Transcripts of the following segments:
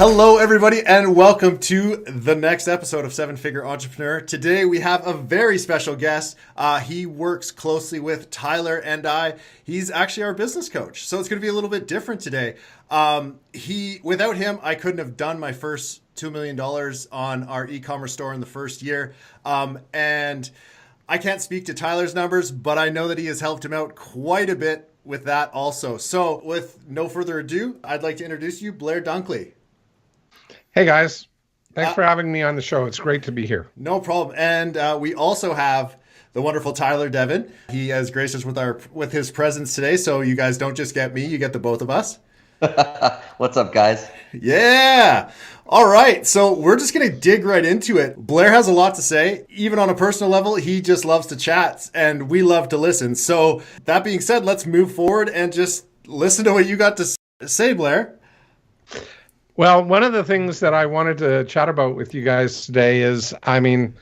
Hello, everybody, and welcome to the next episode of Seven Figure Entrepreneur. Today, we have a very special guest. He works closely with Tyler and I. He's actually our business coach, so it's going to be a little bit different today. Without him, I couldn't have done my first $2 million on our e-commerce store in the first year. And I can't speak to Tyler's numbers, but I know that he has helped him out quite a bit with that also. So with no further ado, I'd like to introduce you, Blair Dunkley. Hey guys, thanks for having me on the show. It's great to be here. No problem. And we also have the wonderful Tyler Devon. He has graced us with his presence today. So you guys don't just get me, you get the both of us. What's up, guys? Yeah. All right. So we're just going to dig right into it. Blair has a lot to say. Even on a personal level, he just loves to chat and we love to listen. So that being said, let's move forward and just listen to what you got to say, Blair. Well, one of the things that I wanted to chat about with you guys today is, part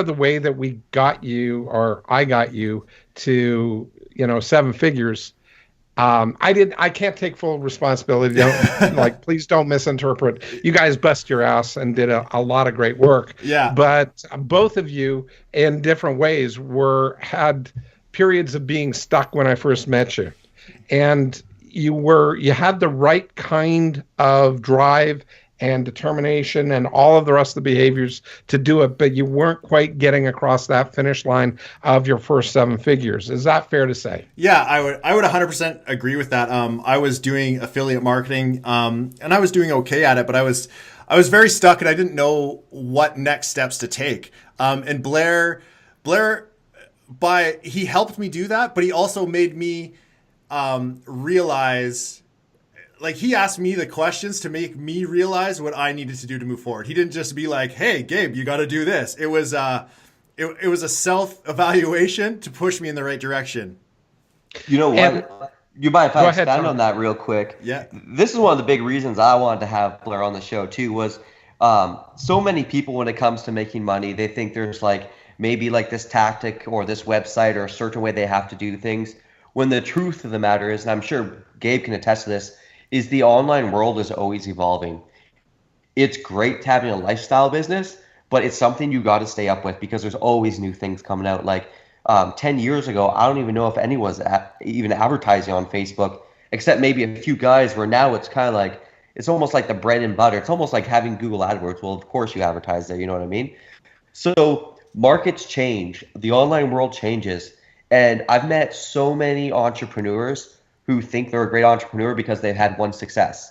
of the way that we got you, or I got you to, seven figures. I can't take full responsibility. Please don't misinterpret. You guys bust your ass and did a lot of great work. Yeah. But both of you, in different ways, had periods of being stuck when I first met you, and you had the right kind of drive and determination and all of the rest of the behaviors to do it, but you weren't quite getting across that finish line of your first seven figures. Is that fair to say? Yeah, I would 100% agree with that. I was doing affiliate marketing, and I was doing okay at it, but I was very stuck and I didn't know what next steps to take. And Blair, he helped me do that, but he also made me realize, like, he asked me the questions to make me realize what I needed to do to move forward. He didn't just be like, "Hey, Gabe, you got to do this." It was it was a self-evaluation to push me in the right direction. You know what? You mind if I expand on that real quick? Yeah. This is one of the big reasons I wanted to have Blair on the show too. Was so many people, when it comes to making money, they think there's maybe this tactic or this website or a certain way they have to do things. When the truth of the matter is, and I'm sure Gabe can attest to this, is the online world is always evolving. It's great to having a lifestyle business, but it's something you got to stay up with because there's always new things coming out. 10 years ago, I don't even know if anyone was even advertising on Facebook, except maybe a few guys, where now it's kind of it's almost like the bread and butter. It's almost like having Google AdWords. Well, of course you advertise there, you know what I mean? So markets change, the online world changes. And I've met so many entrepreneurs who think they're a great entrepreneur because they've had one success.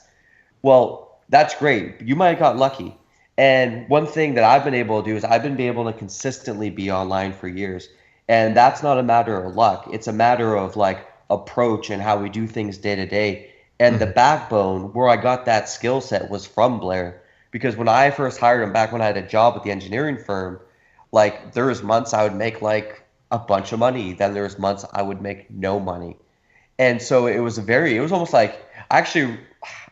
Well, that's great. You might have got lucky. And one thing that I've been able to do is I've been able to consistently be online for years. And that's not a matter of luck. It's a matter of approach and how we do things day to day. And the backbone where I got that skill set was from Blair. Because when I first hired him, back when I had a job with the engineering firm, there was months I would make a bunch of money. Then there was months I would make no money. And so it was almost actually,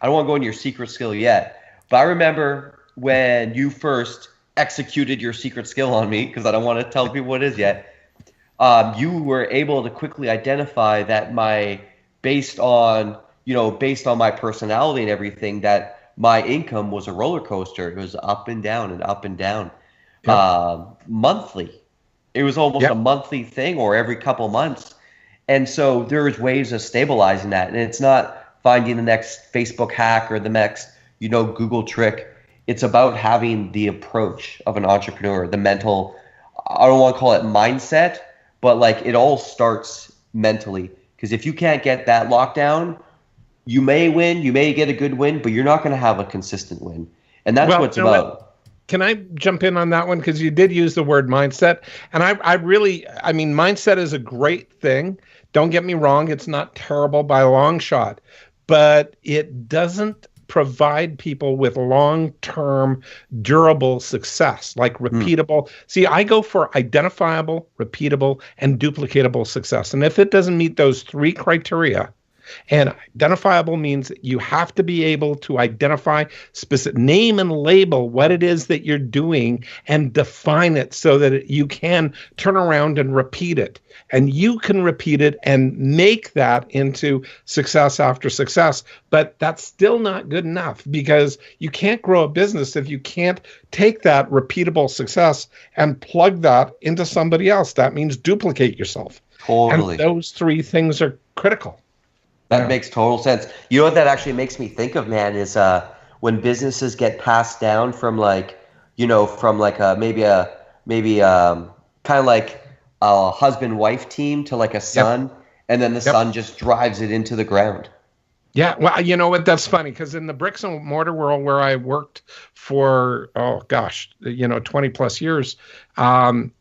I don't want to go into your secret skill yet, but I remember when you first executed your secret skill on me, because I don't want to tell people what it is yet. You were able to quickly identify that based on my personality and everything, that my income was a roller coaster. It was up and down and up and down, monthly. It was almost a monthly thing, or every couple months. And so there's ways of stabilizing that. And it's not finding the next Facebook hack or the next, Google trick. It's about having the approach of an entrepreneur, the mental, I don't want to call it mindset, but it all starts mentally. Because if you can't get that lockdown, you may win, you may get a good win, but you're not going to have a consistent win. And that's what it's about. Can I jump in on that one? Because you did use the word mindset. And I mean, mindset is a great thing. Don't get me wrong. It's not terrible by a long shot, but it doesn't provide people with long-term durable success, repeatable. See, I go for identifiable, repeatable, and duplicatable success. And if it doesn't meet those three criteria, And identifiable means you have to be able to identify, specific, name and label what it is that you're doing and define it so that you can turn around and repeat it. And you can repeat it and make that into success after success. But that's still not good enough, because you can't grow a business if you can't take that repeatable success and plug that into somebody else. That means duplicate yourself. Totally. And those three things are critical. That makes total sense. You know what that actually makes me think of, man, is when businesses get passed down from like, you know, from like maybe kind of like a husband-wife team to like a son, and then the son just drives it into the ground. Yeah, well, you know what? That's funny, because in the bricks and mortar world where I worked for, 20 plus years,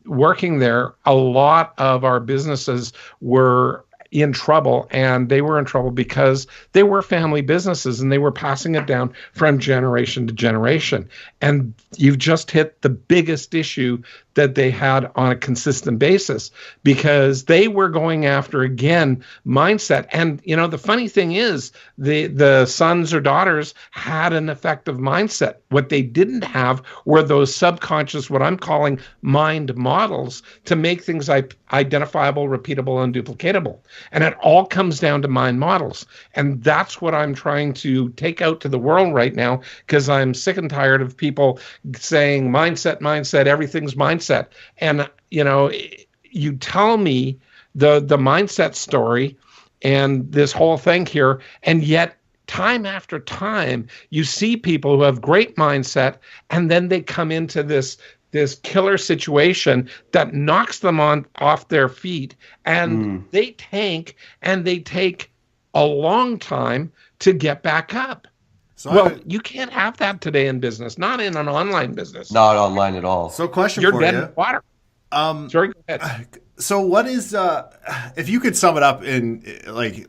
working there, a lot of our businesses were in trouble, and they were in trouble because they were family businesses and they were passing it down from generation to generation. And you've just hit the biggest issue that they had on a consistent basis, because they were going after, again, mindset. And, you know, the funny thing is the sons or daughters had an effective mindset. What they didn't have were those subconscious, what I'm calling mind models, to make things identifiable, repeatable, and duplicatable. And it all comes down to mind models. And that's what I'm trying to take out to the world right now, because I'm sick and tired of people saying mindset, everything's mindset. And, you know, you tell me the mindset story and this whole thing here, and yet time after time, you see people who have great mindset, and then they come into this killer situation that knocks them off their feet, and they tank, and they take a long time to get back up. So you can't have that today in business, not in an online business. Not online at all. So question You're for dead you. in the water. Sorry, go ahead. So what is, if you could sum it up in like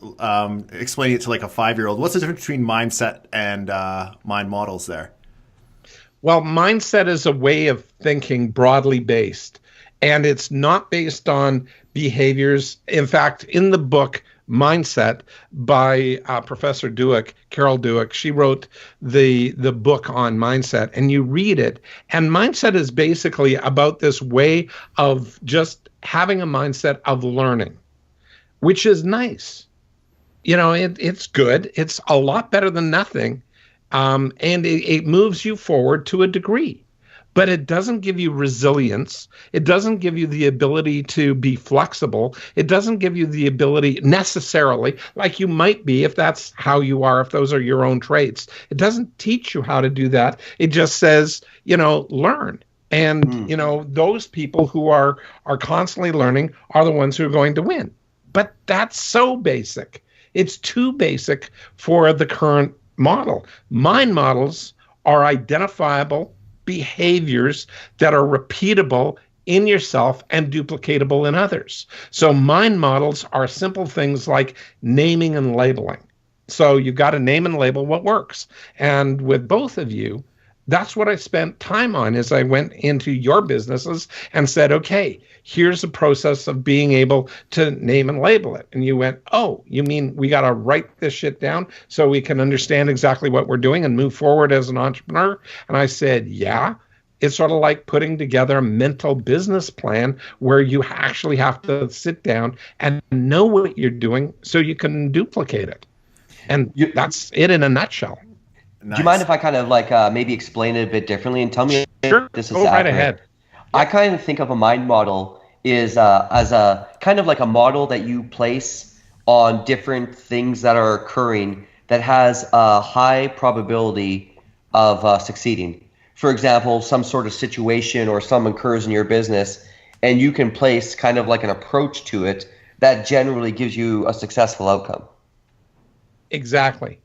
explaining it to like a 5-year-old, what's the difference between mindset and mind models there? Well, mindset is a way of thinking broadly based, and it's not based on behaviors. In fact, in the book Mindset by Professor Carol Dweck, she wrote the book on mindset, and you read it, and mindset is basically about this way of just having a mindset of learning, which is nice. You know, it's good. It's a lot better than nothing. And it moves you forward to a degree, but it doesn't give you resilience. It doesn't give you the ability to be flexible. It doesn't give you the ability necessarily, like you might be if that's how you are, if those are your own traits. It doesn't teach you how to do that. It just says, you know, learn. And, you know, those people who are constantly learning are the ones who are going to win. But that's so basic. It's too basic for the current model. Mind models are identifiable behaviors that are repeatable in yourself and duplicatable in others. So mind models are simple things like naming and labeling. So you've got to name and label what works. And with both of you, that's what I spent time on as I went into your businesses and said, okay, here's the process of being able to name and label it. And you went, oh, you mean we got to write this shit down so we can understand exactly what we're doing and move forward as an entrepreneur? And I said, yeah. It's sort of like putting together a mental business plan where you actually have to sit down and know what you're doing so you can duplicate it. And that's it in a nutshell. Nice. Do you mind if I kind of like maybe explain it a bit differently and tell me if this is accurate? Go right ahead. I kind of think of a mind model is as a kind of like a model that you place on different things that are occurring that has a high probability of succeeding. For example, some sort of situation or some occurs in your business, and you can place kind of like an approach to it that generally gives you a successful outcome. Exactly.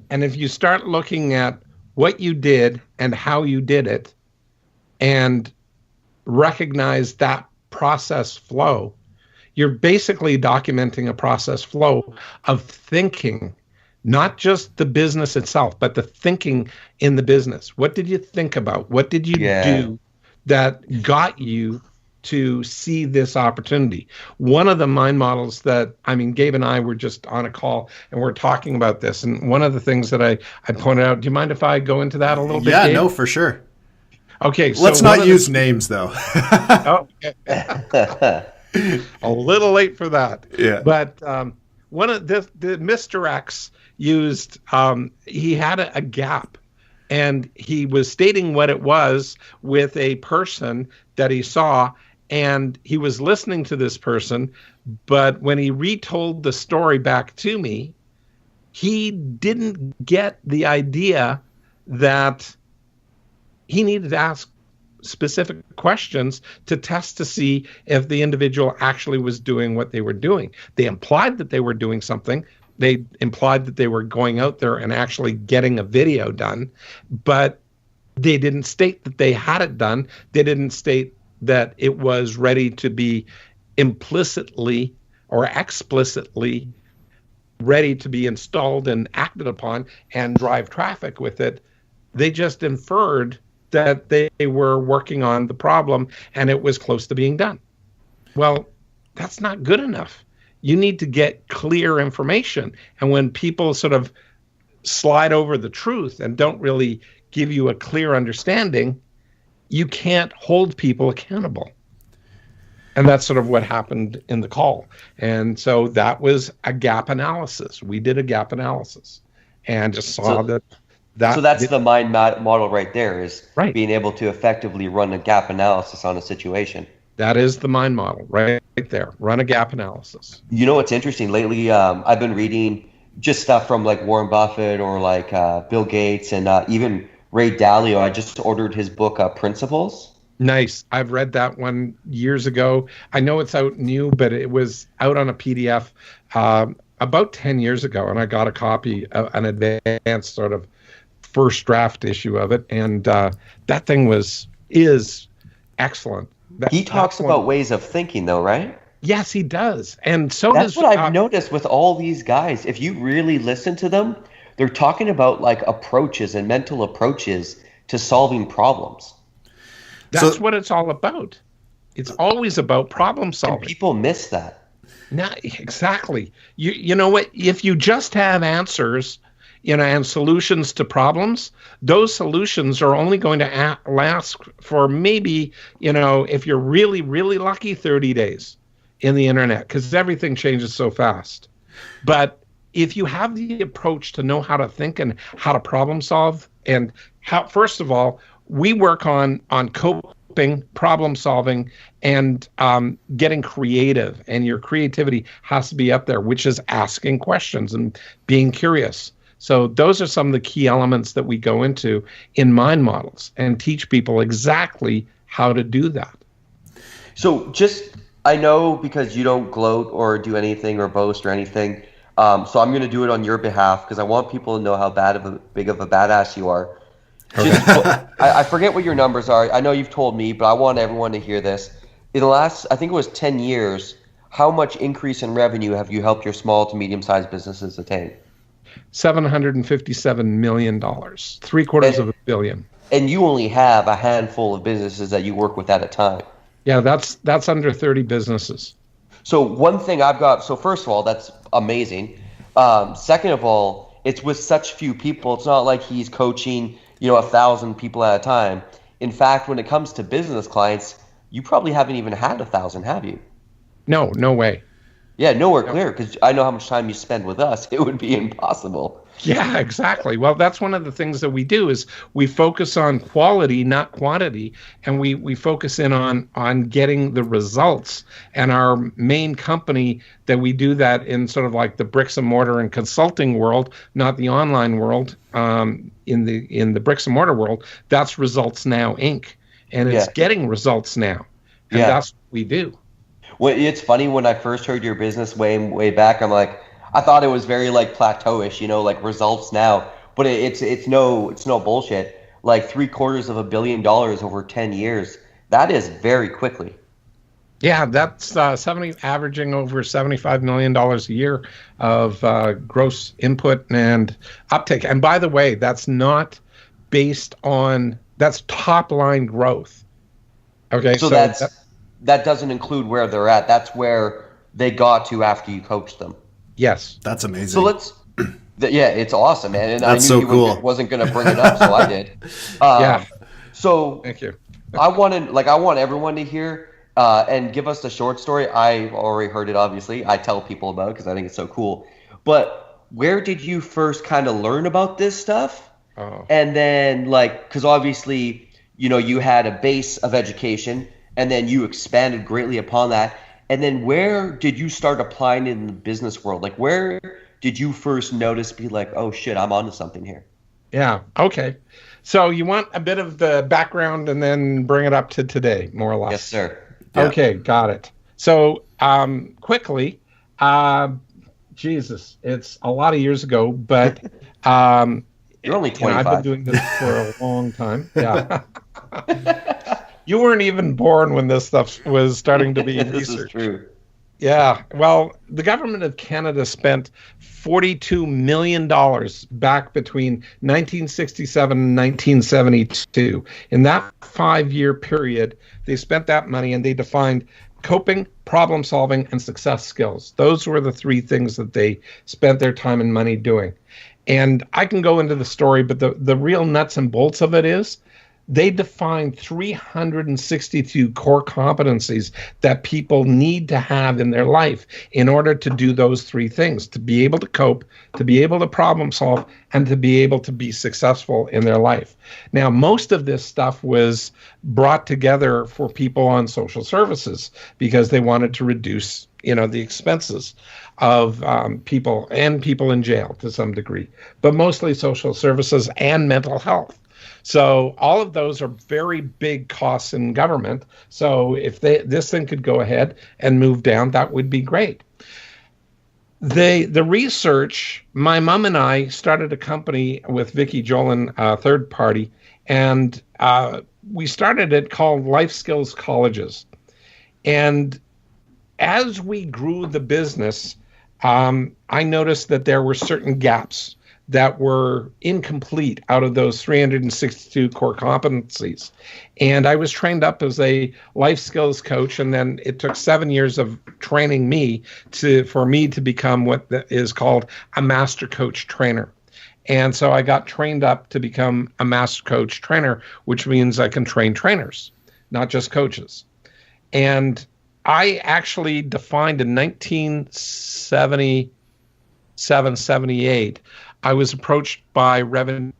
And if you start looking at what you did and how you did it and recognize that process flow, you're basically documenting a process flow of thinking, not just the business itself, but the thinking in the business. What did you think about? What did you do that got you to see this opportunity. One of the mind models that, I mean, Gabe and I were just on a call and we're talking about this. And one of the things that I pointed out, do you mind if I go into that a little bit, Yeah, Gabe? no, for sure. Okay. Let's not use names, though. Oh, a little late for that. Yeah. But one of the Mr. X used, he had a gap. And he was stating what it was with a person that he saw, and he was listening to this person. But when he retold the story back to me, he didn't get the idea that he needed to ask specific questions to test to see if the individual actually was doing what they were doing. They implied that they were doing something. They implied that they were going out there and actually getting a video done, but they didn't state that they had it done. They didn't state that it was ready to be implicitly or explicitly ready to be installed and acted upon and drive traffic with it. They just inferred that they were working on the problem and it was close to being done. Well, that's not good enough. You need to get clear information. And when people sort of slide over the truth and don't really give you a clear understanding, you can't hold people accountable. And that's sort of what happened in the call. And so that was a gap analysis. We did a gap analysis and just saw that. So that's the mind model right there, is right. Being able to effectively run a gap analysis on a situation. That is the mind model right there. Run a gap analysis. You know what's interesting? Lately, I've been reading just stuff from like Warren Buffett or like Bill Gates and even Ray Dalio. I just ordered his book, Principles. Nice. I've read that one years ago. I know it's out new, but it was out on a PDF about 10 years ago, and I got a copy, an advanced sort of first draft issue of it, and that thing is excellent. He talks about ways of thinking, though, right? Yes, he does. And so that's what I've noticed with all these guys. If you really listen to them, they're talking about like approaches and mental approaches to solving problems. That's what it's all about. It's always about problem solving. And people miss that. No, exactly. You know what? If you just have answers, and solutions to problems, those solutions are only going to last for maybe, if you're really, really lucky, 30 days in the internet, because everything changes so fast. But if you have the approach to know how to think and how to problem solve, and how, first of all, we work on coping, problem solving, and getting creative. And your creativity has to be up there, which is asking questions and being curious. So those are some of the key elements that we go into in mind models and teach people exactly how to do that. So I know because you don't gloat or do anything or boast or anything, so I'm going to do it on your behalf because I want people to know how big of a badass you are. Okay. I forget what your numbers are. I know you've told me, but I want everyone to hear this. In the last, I think it was 10 years, how much increase in revenue have you helped your small to medium-sized businesses attain? $757 million, $750 million. And you only have a handful of businesses that you work with at a time. Yeah, that's under 30 businesses. So one thing I've got, so first of all, that's amazing. Second of all, it's with such few people. It's not like he's coaching, 1,000 people at a time. In fact, when it comes to business clients, you probably haven't even had 1,000, have you? No way. Yeah, nowhere clear, because I know how much time you spend with us. It would be impossible. Yeah, exactly. Well, that's one of the things that we do is we focus on quality, not quantity, and we focus in on getting the results. And our main company that we do that in sort of like the bricks and mortar and consulting world, not the online world, in the bricks and mortar world, that's Results Now Inc. And it's getting results now. And that's what we do. Well, it's funny, when I first heard your business way back, I'm like, I thought it was very like plateauish, like Results Now, but it's no bullshit. Like $750 million over 10 years. That is very quickly. Yeah, that's averaging over $75 million a year of gross input and uptake. And by the way, that's not based on, that's top line growth. Okay, so that's that doesn't include where they're at. That's where they got to after you coached them. Yes. That's amazing. So yeah, it's awesome, man. And That's I knew so cool. wasn't going to bring it up, so I did. Yeah. So Thank you. I want everyone to hear and give us the short story. I already heard it, obviously. I tell people about it because I think it's so cool. But where did you first kind of learn about this stuff? Oh. And then, because obviously, you had a base of education, and then you expanded greatly upon that. And then where did you start applying it in the business world? Like, where did you first notice, be like, oh, shit, I'm onto something here? Yeah. Okay. So you want a bit of the background and then bring it up to today, more or less. Yes, sir. Yeah. Okay. Got it. So quickly, Jesus, it's a lot of years ago, but you're only 25. I've been doing this for a long time. Yeah. You weren't even born when this stuff was starting to be This researched. is true. Yeah. Well, the government of Canada spent $42 million back between 1967 and 1972. In that 5-year period, they spent that money and they defined coping, problem solving, and success skills. Those were the 3 things that they spent their time and money doing. And I can go into the story, but the real nuts and bolts of it is they defined 362 core competencies that people need to have in their life in order to do those 3 things, to be able to cope, to be able to problem solve, and to be able to be successful in their life. Now, most of this stuff was brought together for people on social services because they wanted to reduce, the expenses of people and people in jail to some degree, but mostly social services and mental health. So all of those are very big costs in government. So if this thing could go ahead and move down, that would be great. The research, my mom and I started a company with Vicky Jolin, third party, and we started it called Life Skills Colleges. And as we grew the business, I noticed that there were certain gaps that were incomplete out of those 362 core competencies. And I was trained up as a life skills coach, and then it took 7 years of training me for me to become what is called a master coach trainer. And so I got trained up to become a master coach trainer, which means I can train trainers, not just coaches. And I actually defined in 1977, 78, I was approached by Revenue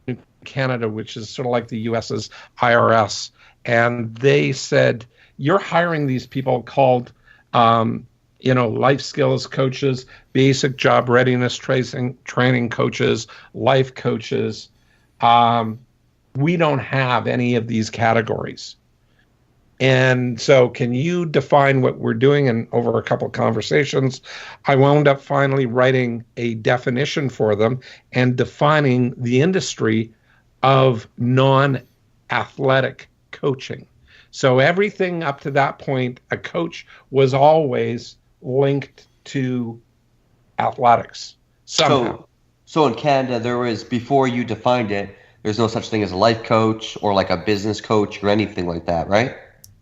Canada, which is sort of like the US's IRS, and they said, you're hiring these people called, life skills coaches, basic job readiness training coaches, life coaches. We don't have any of these categories. And so can you define what we're doing? And over a couple of conversations, I wound up finally writing a definition for them and defining the industry of non-athletic coaching. So everything up to that point, a coach was always linked to athletics somehow. So in Canada, before you defined it, there's no such thing as a life coach or like a business coach or anything like that, right?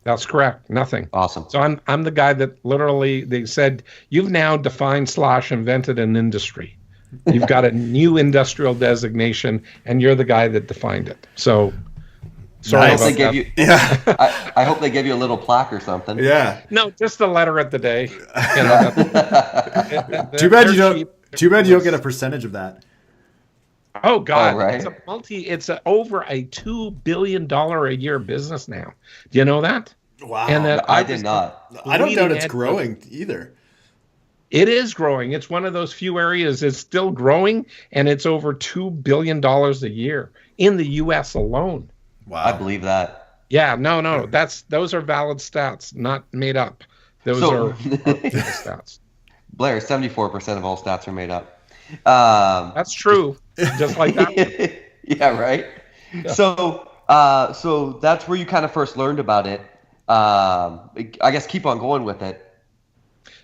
That's correct. Nothing. Awesome. So I'm the guy that literally, they said, you've now defined / invented an industry. You've got a new industrial designation, and you're the guy that defined it. So sorry Nice. about that. I hope they give you a little plaque or something. Yeah. No, just a letter at the day. Too bad you don't get a percentage of that. Oh God! Oh, right. It's over a $2 billion a year business now. Do you know that? Wow. And that I did not. I don't doubt it's edge growing either. It is growing. It's one of those few areas. It's still growing, and it's over $2 billion a year in the U.S. alone. Wow. I believe that. Yeah, no. Those are valid stats, not made up. Those are stats. Blair, 74% of all stats are made up. That's true. Just like that. Yeah, right. Yeah. So that's where you kind of first learned about it. I guess keep on going with it.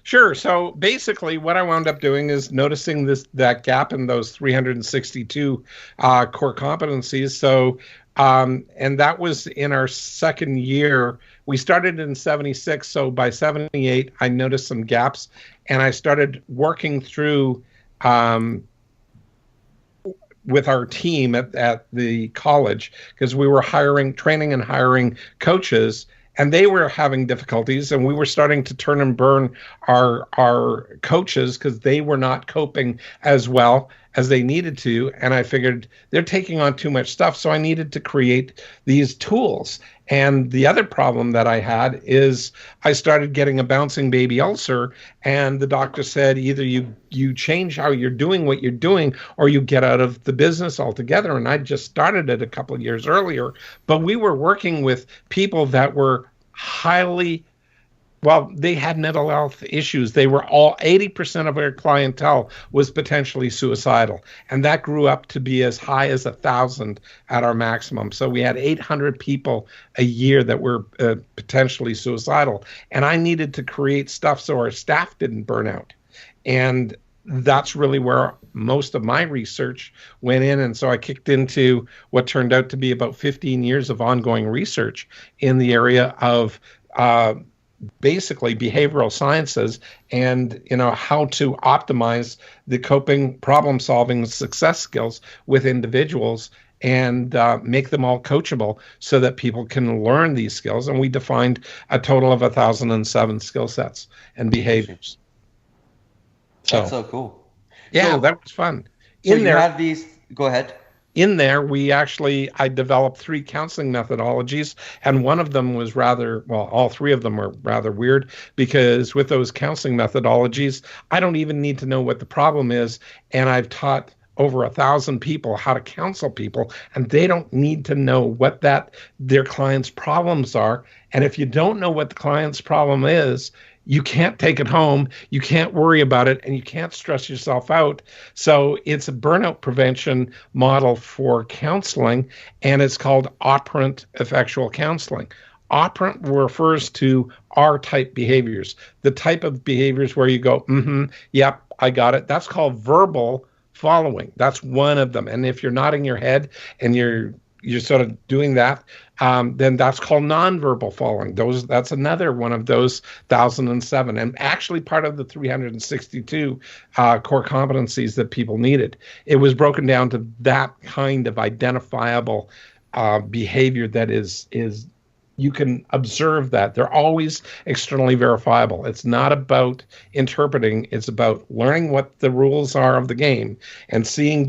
Sure. So basically, what I wound up doing is noticing that gap in those 362 core competencies. So And that was in our second year. We started in 76. So by 78, I noticed some gaps and I started working through with our team at the college, because we were training and hiring coaches, and they were having difficulties, and we were starting to turn and burn our coaches because they were not coping as well as they needed to. And I figured they're taking on too much stuff, so I needed to create these tools. And the other problem that I had is I started getting a bouncing baby ulcer, and the doctor said either you change how you're doing what you're doing or you get out of the business altogether. And I just started it a couple of years earlier, but we were working with people that were they had mental health issues. They were 80% of our clientele was potentially suicidal. And that grew up to be as high as 1,000 at our maximum. So we had 800 people a year that were potentially suicidal. And I needed to create stuff so our staff didn't burn out. And that's really where most of my research went in. And so I kicked into what turned out to be about 15 years of ongoing research in the area of basically behavioral sciences and how to optimize the coping, problem solving, success skills with individuals and make them all coachable so that people can learn these skills. And we defined a total of 1,007 skill sets and behaviors. That's so cool. Yeah, so, that was fun. So you have these, go ahead. In there, I developed 3 counseling methodologies, and one of them was all 3 of them were rather weird, because with those counseling methodologies, I don't even need to know what the problem is, and I've taught over 1,000 people how to counsel people, and they don't need to know what their client's problems are. And if you don't know what the client's problem is, you can't take it home, you can't worry about it, and you can't stress yourself out. So it's a burnout prevention model for counseling, and it's called operant effectual counseling. Operant refers to R-type behaviors, the type of behaviors where you go, yep, I got it. That's called verbal following. That's one of them. And if you're nodding your head and you're sort of doing that, then that's called nonverbal following. That's another one of those 1,007, and actually part of the 362 core competencies that people needed. It was broken down to that kind of identifiable behavior that is you can observe that. They're always externally verifiable. It's not about interpreting. It's about learning what the rules are of the game and seeing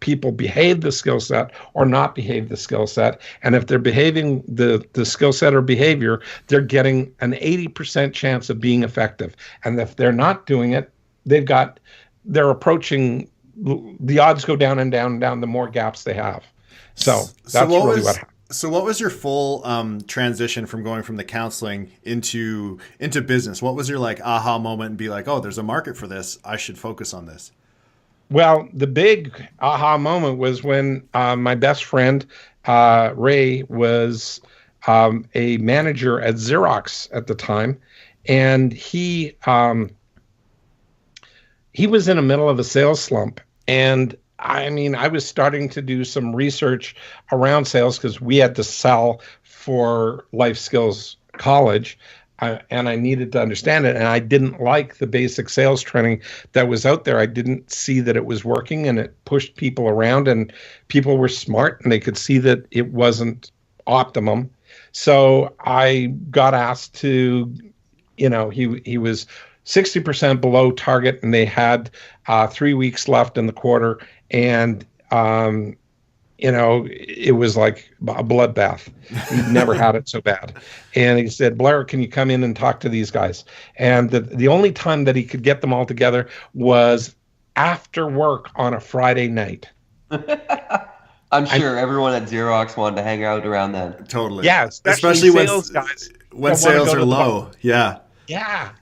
people behave the skill set or not behave the skill set. And if they're behaving the skill set or behavior, they're getting an 80% chance of being effective. And if they're not doing it, they're approaching, the odds go down and down and down the more gaps they have. So that's really what happened. So what was your full transition from going from the counseling into business? What was your aha moment and be like, oh, there's a market for this, I should focus on this? Well, the big aha moment was when my best friend, Ray, was a manager at Xerox at the time. And he was in the middle of a sales slump. And I was starting to do some research around sales because we had to sell for Life Skills College, and I needed to understand it. And I didn't like the basic sales training that was out there. I didn't see that it was working, and it pushed people around, and people were smart, and they could see that it wasn't optimum. So I got asked to, he was 60% below target, and they had 3 weeks left in the quarter. And, it was like a bloodbath. He'd never had it so bad. And he said, Blair, can you come in and talk to these guys? And the only time that he could get them all together was after work on a Friday night. I'm sure everyone at Xerox wanted to hang out around then. Totally. Yeah, especially sales guys. When sales are low. Yeah. Yeah.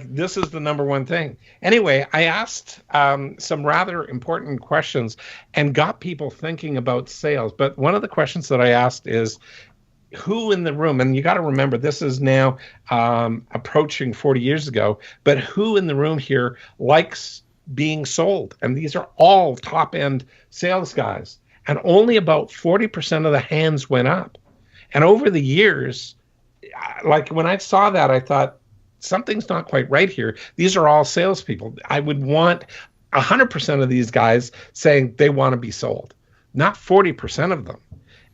This is the number one thing. Anyway, I asked some rather important questions and got people thinking about sales. But one of the questions that I asked is, who in the room, and you got to remember, this is now approaching 40 years ago, but who in the room here likes being sold? And these are all top-end sales guys. and only about 40% of the hands went up. And over the years, like when I saw that, I thought, something's not quite right here. These are all salespeople. I would want 100% of these guys saying they want to be sold, not 40% of them.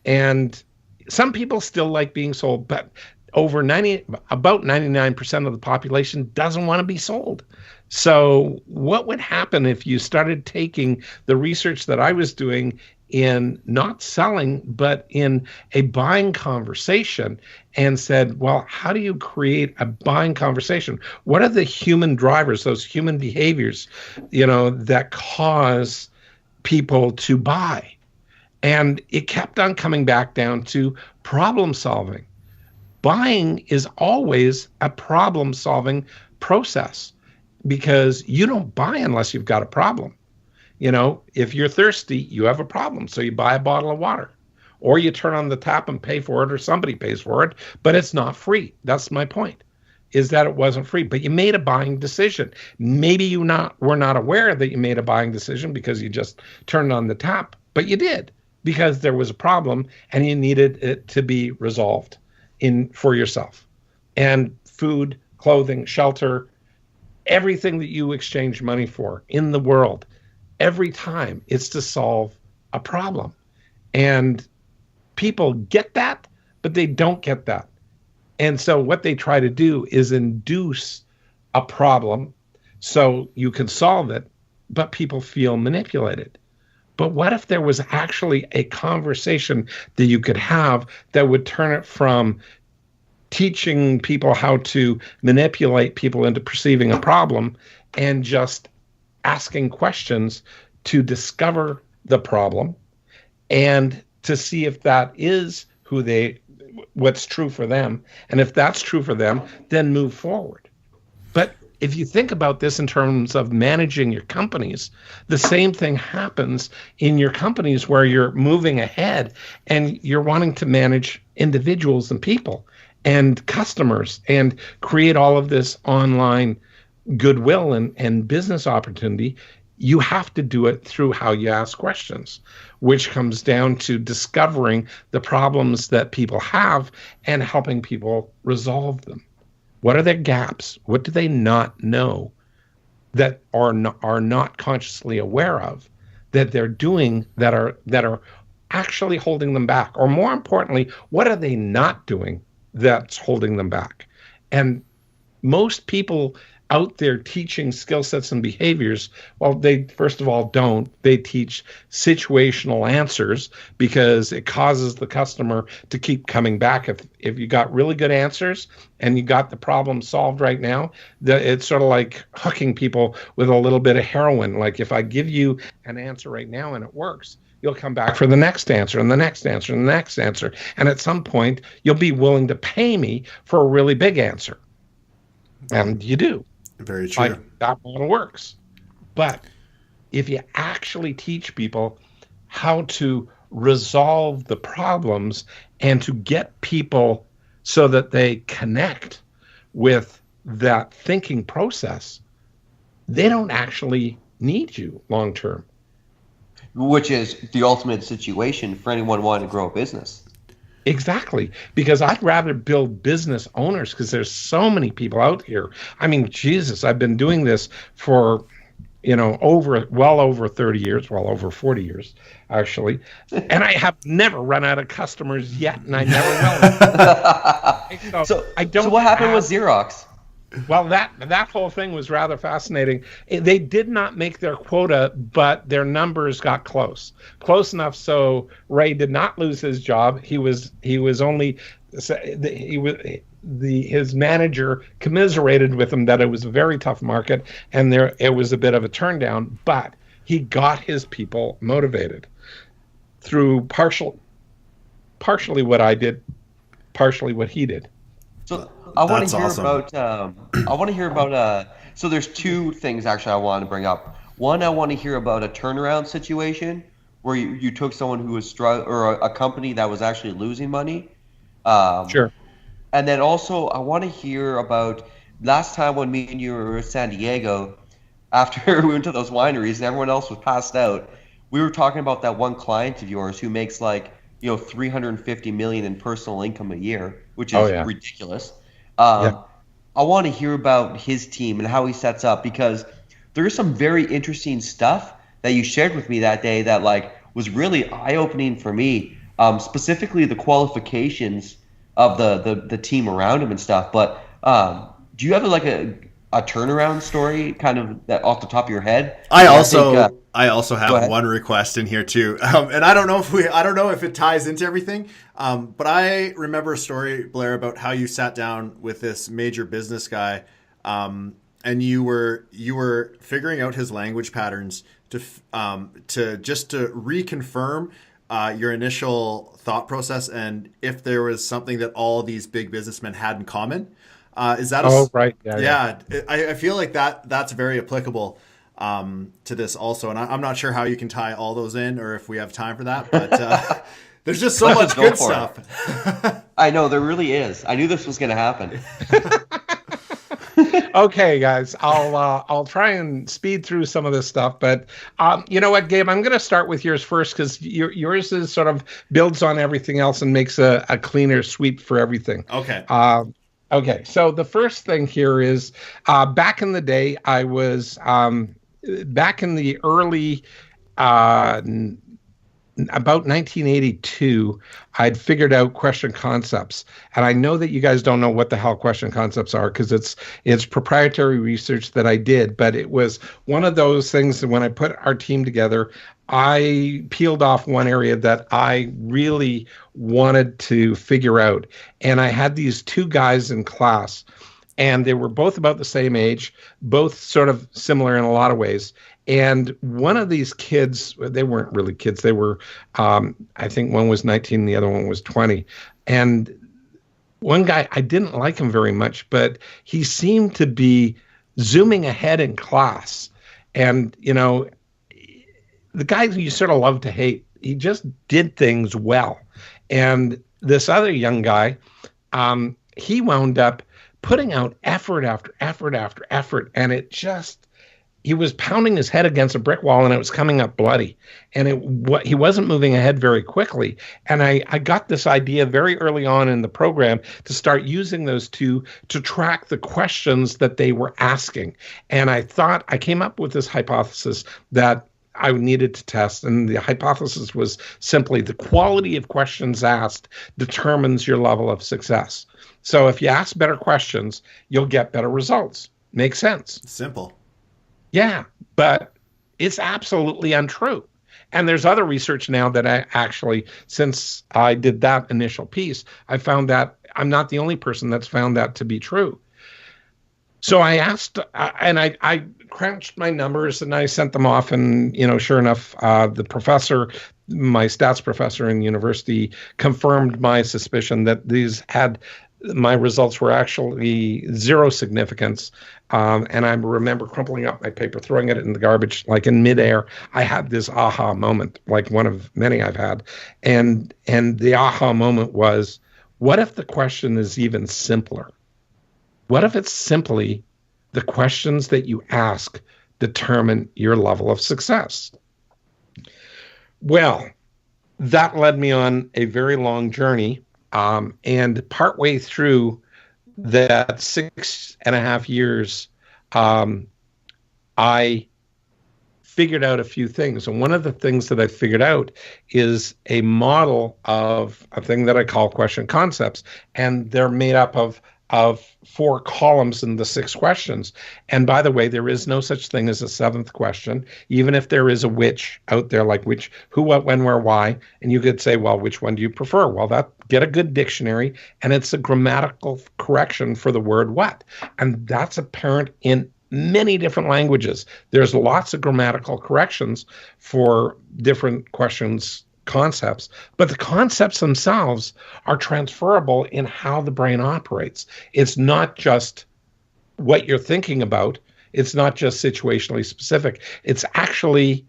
And some people still like being sold, but about 99% of the population doesn't want to be sold. So what would happen if you started taking the research that I was doing in not selling, but in a buying conversation and said, well, how do you create a buying conversation? What are the human drivers, those human behaviors, that cause people to buy? And it kept on coming back down to problem solving. Buying is always a problem solving process because you don't buy unless you've got a problem. If you're thirsty, you have a problem. So you buy a bottle of water, or you turn on the tap and pay for it, or somebody pays for it, but it's not free. That's my point, is that it wasn't free, but you made a buying decision. Maybe you were not aware that you made a buying decision because you just turned on the tap, but you did because there was a problem and you needed it to be resolved for yourself. And food, clothing, shelter, everything that you exchange money for in the world, every time it's to solve a problem. And people get that, but they don't get that. And so what they try to do is induce a problem so you can solve it, but people feel manipulated. But what if there was actually a conversation that you could have that would turn it from teaching people how to manipulate people into perceiving a problem and just asking questions to discover the problem and to see if that is what's true for them. And if that's true for them, then move forward. But if you think about this in terms of managing your companies, the same thing happens in your companies where you're moving ahead and you're wanting to manage individuals and people and customers and create all of this online goodwill and business opportunity. You have to do it through how you ask questions, which comes down to discovering the problems that people have and helping people resolve them. What are their gaps? What do they not know that are not consciously aware of that they're doing that are actually holding them back? Or more importantly, what are they not doing that's holding them back? And most people out there teaching skill sets and behaviors, well, they first of all they teach situational answers because it causes the customer to keep coming back. If you got really good answers and you got the problem solved right now, it's sort of like hooking people with a little bit of heroin. Like if I give you an answer right now and it works, you'll come back for the next answer and the next answer and the next answer. And at some point, you'll be willing to pay me for a really big answer. And you do. Very true. That model works. But if you actually teach people how to resolve the problems and to get people so that they connect with that thinking process, they don't actually need you long term. Which is the ultimate situation for anyone wanting to grow a business. Exactly, because I'd rather build business owners because there's so many people out here. I mean, Jesus, I've been doing this for, well over 30 years, well over 40 years, actually. And I have never run out of customers yet, and I never will. So what happened with Xerox? Well, that whole thing was rather fascinating. They did not make their quota, but their numbers got close enough so Ray did not lose his job. His manager commiserated with him that it was a very tough market and it was a bit of a turn down, but he got his people motivated through partially what I did, partially what he did. So I want to hear about. So there's two things actually I wanted to bring up. One, I want to hear about a turnaround situation where you took someone who was or a company that was actually losing money. Sure. And then also I want to hear about last time when me and you were in San Diego, after we went to those wineries and everyone else was passed out. we were talking about that one client of yours who makes like, 350 million in personal income a year, which Oh is yeah. ridiculous. Yeah. I want to hear about his team and how he sets up, because there's some very interesting stuff that you shared with me that day that like was really eye-opening for me. Specifically the qualifications of the team around him and stuff. But do you have like a turnaround story kind of that off the top of your head? I And I think also go have ahead. one request in here too, and I don't know if it ties into everything, but I remember a story, Blair, about how you sat down with this major business guy, and you were figuring out his language patterns to reconfirm your initial thought process, and if there was something that all these big businessmen had in common. Is that Oh, right. Yeah. Yeah. yeah? I feel like that's very applicable to this also, and I'm not sure how you can tie all those in, or if we have time for that, but there's just so Let's much just go good for it. stuff. I know there really is. I knew this was going to happen. Okay, guys, I'll try and speed through some of this stuff, but you know what, Gabe, I'm going to start with yours first because yours is sort of builds on everything else and makes a cleaner sweep for everything. Okay. Okay, so the first thing here is back in the day, I was back in the early uh, about 1982, I'd figured out question concepts. And I know that you guys don't know what the hell question concepts are because it's proprietary research that I did, but it was one of those things that when I put our team together, I peeled off one area that I really wanted to figure out. And I had these two guys in class, and they were both about the same age, both sort of similar in a lot of ways. And one of these kids, they weren't really kids. They were, I think one was 19, the other one was 20. And one guy, I didn't like him very much, but he seemed to be zooming ahead in class. And, the guy who you sort of love to hate, he just did things well. And this other young guy, he wound up putting out effort after effort after effort. And he was pounding his head against a brick wall and it was coming up bloody. And he wasn't moving ahead very quickly. And I got this idea very early on in the program to start using those two to track the questions that they were asking. And I came up with this hypothesis that I needed to test. And the hypothesis was simply the quality of questions asked determines your level of success. So if you ask better questions, you'll get better results. Makes sense. Simple. Yeah, but it's absolutely untrue. And there's other research now that I actually, since I did that initial piece, I found that I'm not the only person that's found that to be true. So I asked, and I crunched my numbers and I sent them off. And, sure enough, the professor, my stats professor in university, confirmed my suspicion that my results were actually zero significance. And I remember crumpling up my paper, throwing it in the garbage, like in midair. I had this aha moment, like one of many I've had. And the aha moment was, what if the question is even simpler? What if it's simply the questions that you ask determine your level of success? Well, that led me on a very long journey. And partway through that 6.5 years, I figured out a few things. And one of the things that I figured out is a model of a thing that I call question concepts. And they're made up of 4 columns in the 6 questions. And by the way, there is no such thing as a 7th question, even if there is a which out there, like which, who, what, when, where, why. And you could say, well, which one do you prefer? Well, get a good dictionary, and it's a grammatical correction for the word what. And that's apparent in many different languages. There's lots of grammatical corrections for different questions, concepts, but the concepts themselves are transferable in how the brain operates. It's not just what you're thinking about. It's not just situationally specific. It's actually,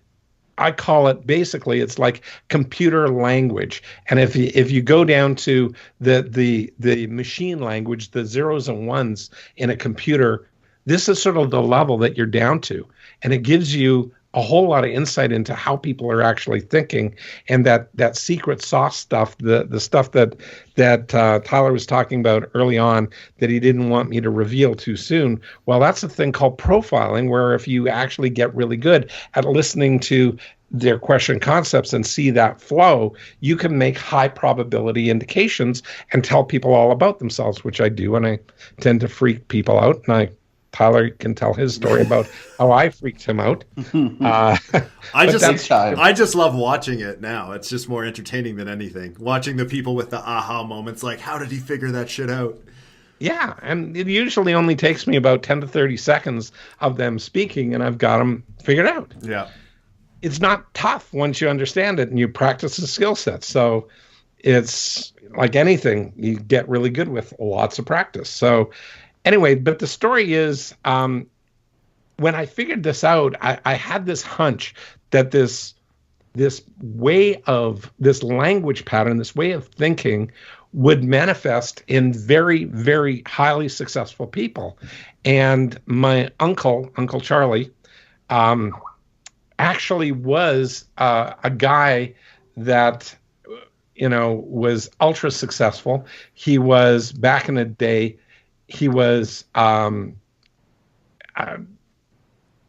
I call it basically, it's like computer language. And if you go down to the machine language, the zeros and ones in a computer, this is sort of the level that you're down to. And it gives you a whole lot of insight into how people are actually thinking, and that secret sauce stuff, the stuff that Tyler was talking about early on that he didn't want me to reveal too soon. Well, that's a thing called profiling, where if you actually get really good at listening to their question concepts and see that flow, you can make high probability indications and tell people all about themselves, which I do, and I tend to freak people out. And Tyler can tell his story about how I freaked him out. I just love watching it now. It's just more entertaining than anything. Watching the people with the aha moments, like, how did he figure that shit out? Yeah, and it usually only takes me about 10 to 30 seconds of them speaking, and I've got them figured out. Yeah. It's not tough once you understand it and you practice the skill set. So it's like anything, you get really good with lots of practice. So anyway, but the story is, when I figured this out, I had this hunch that this way of this language pattern, this way of thinking would manifest in very, very highly successful people. And my uncle Charlie, actually was a guy that, was ultra successful. He was, back in the day, he was,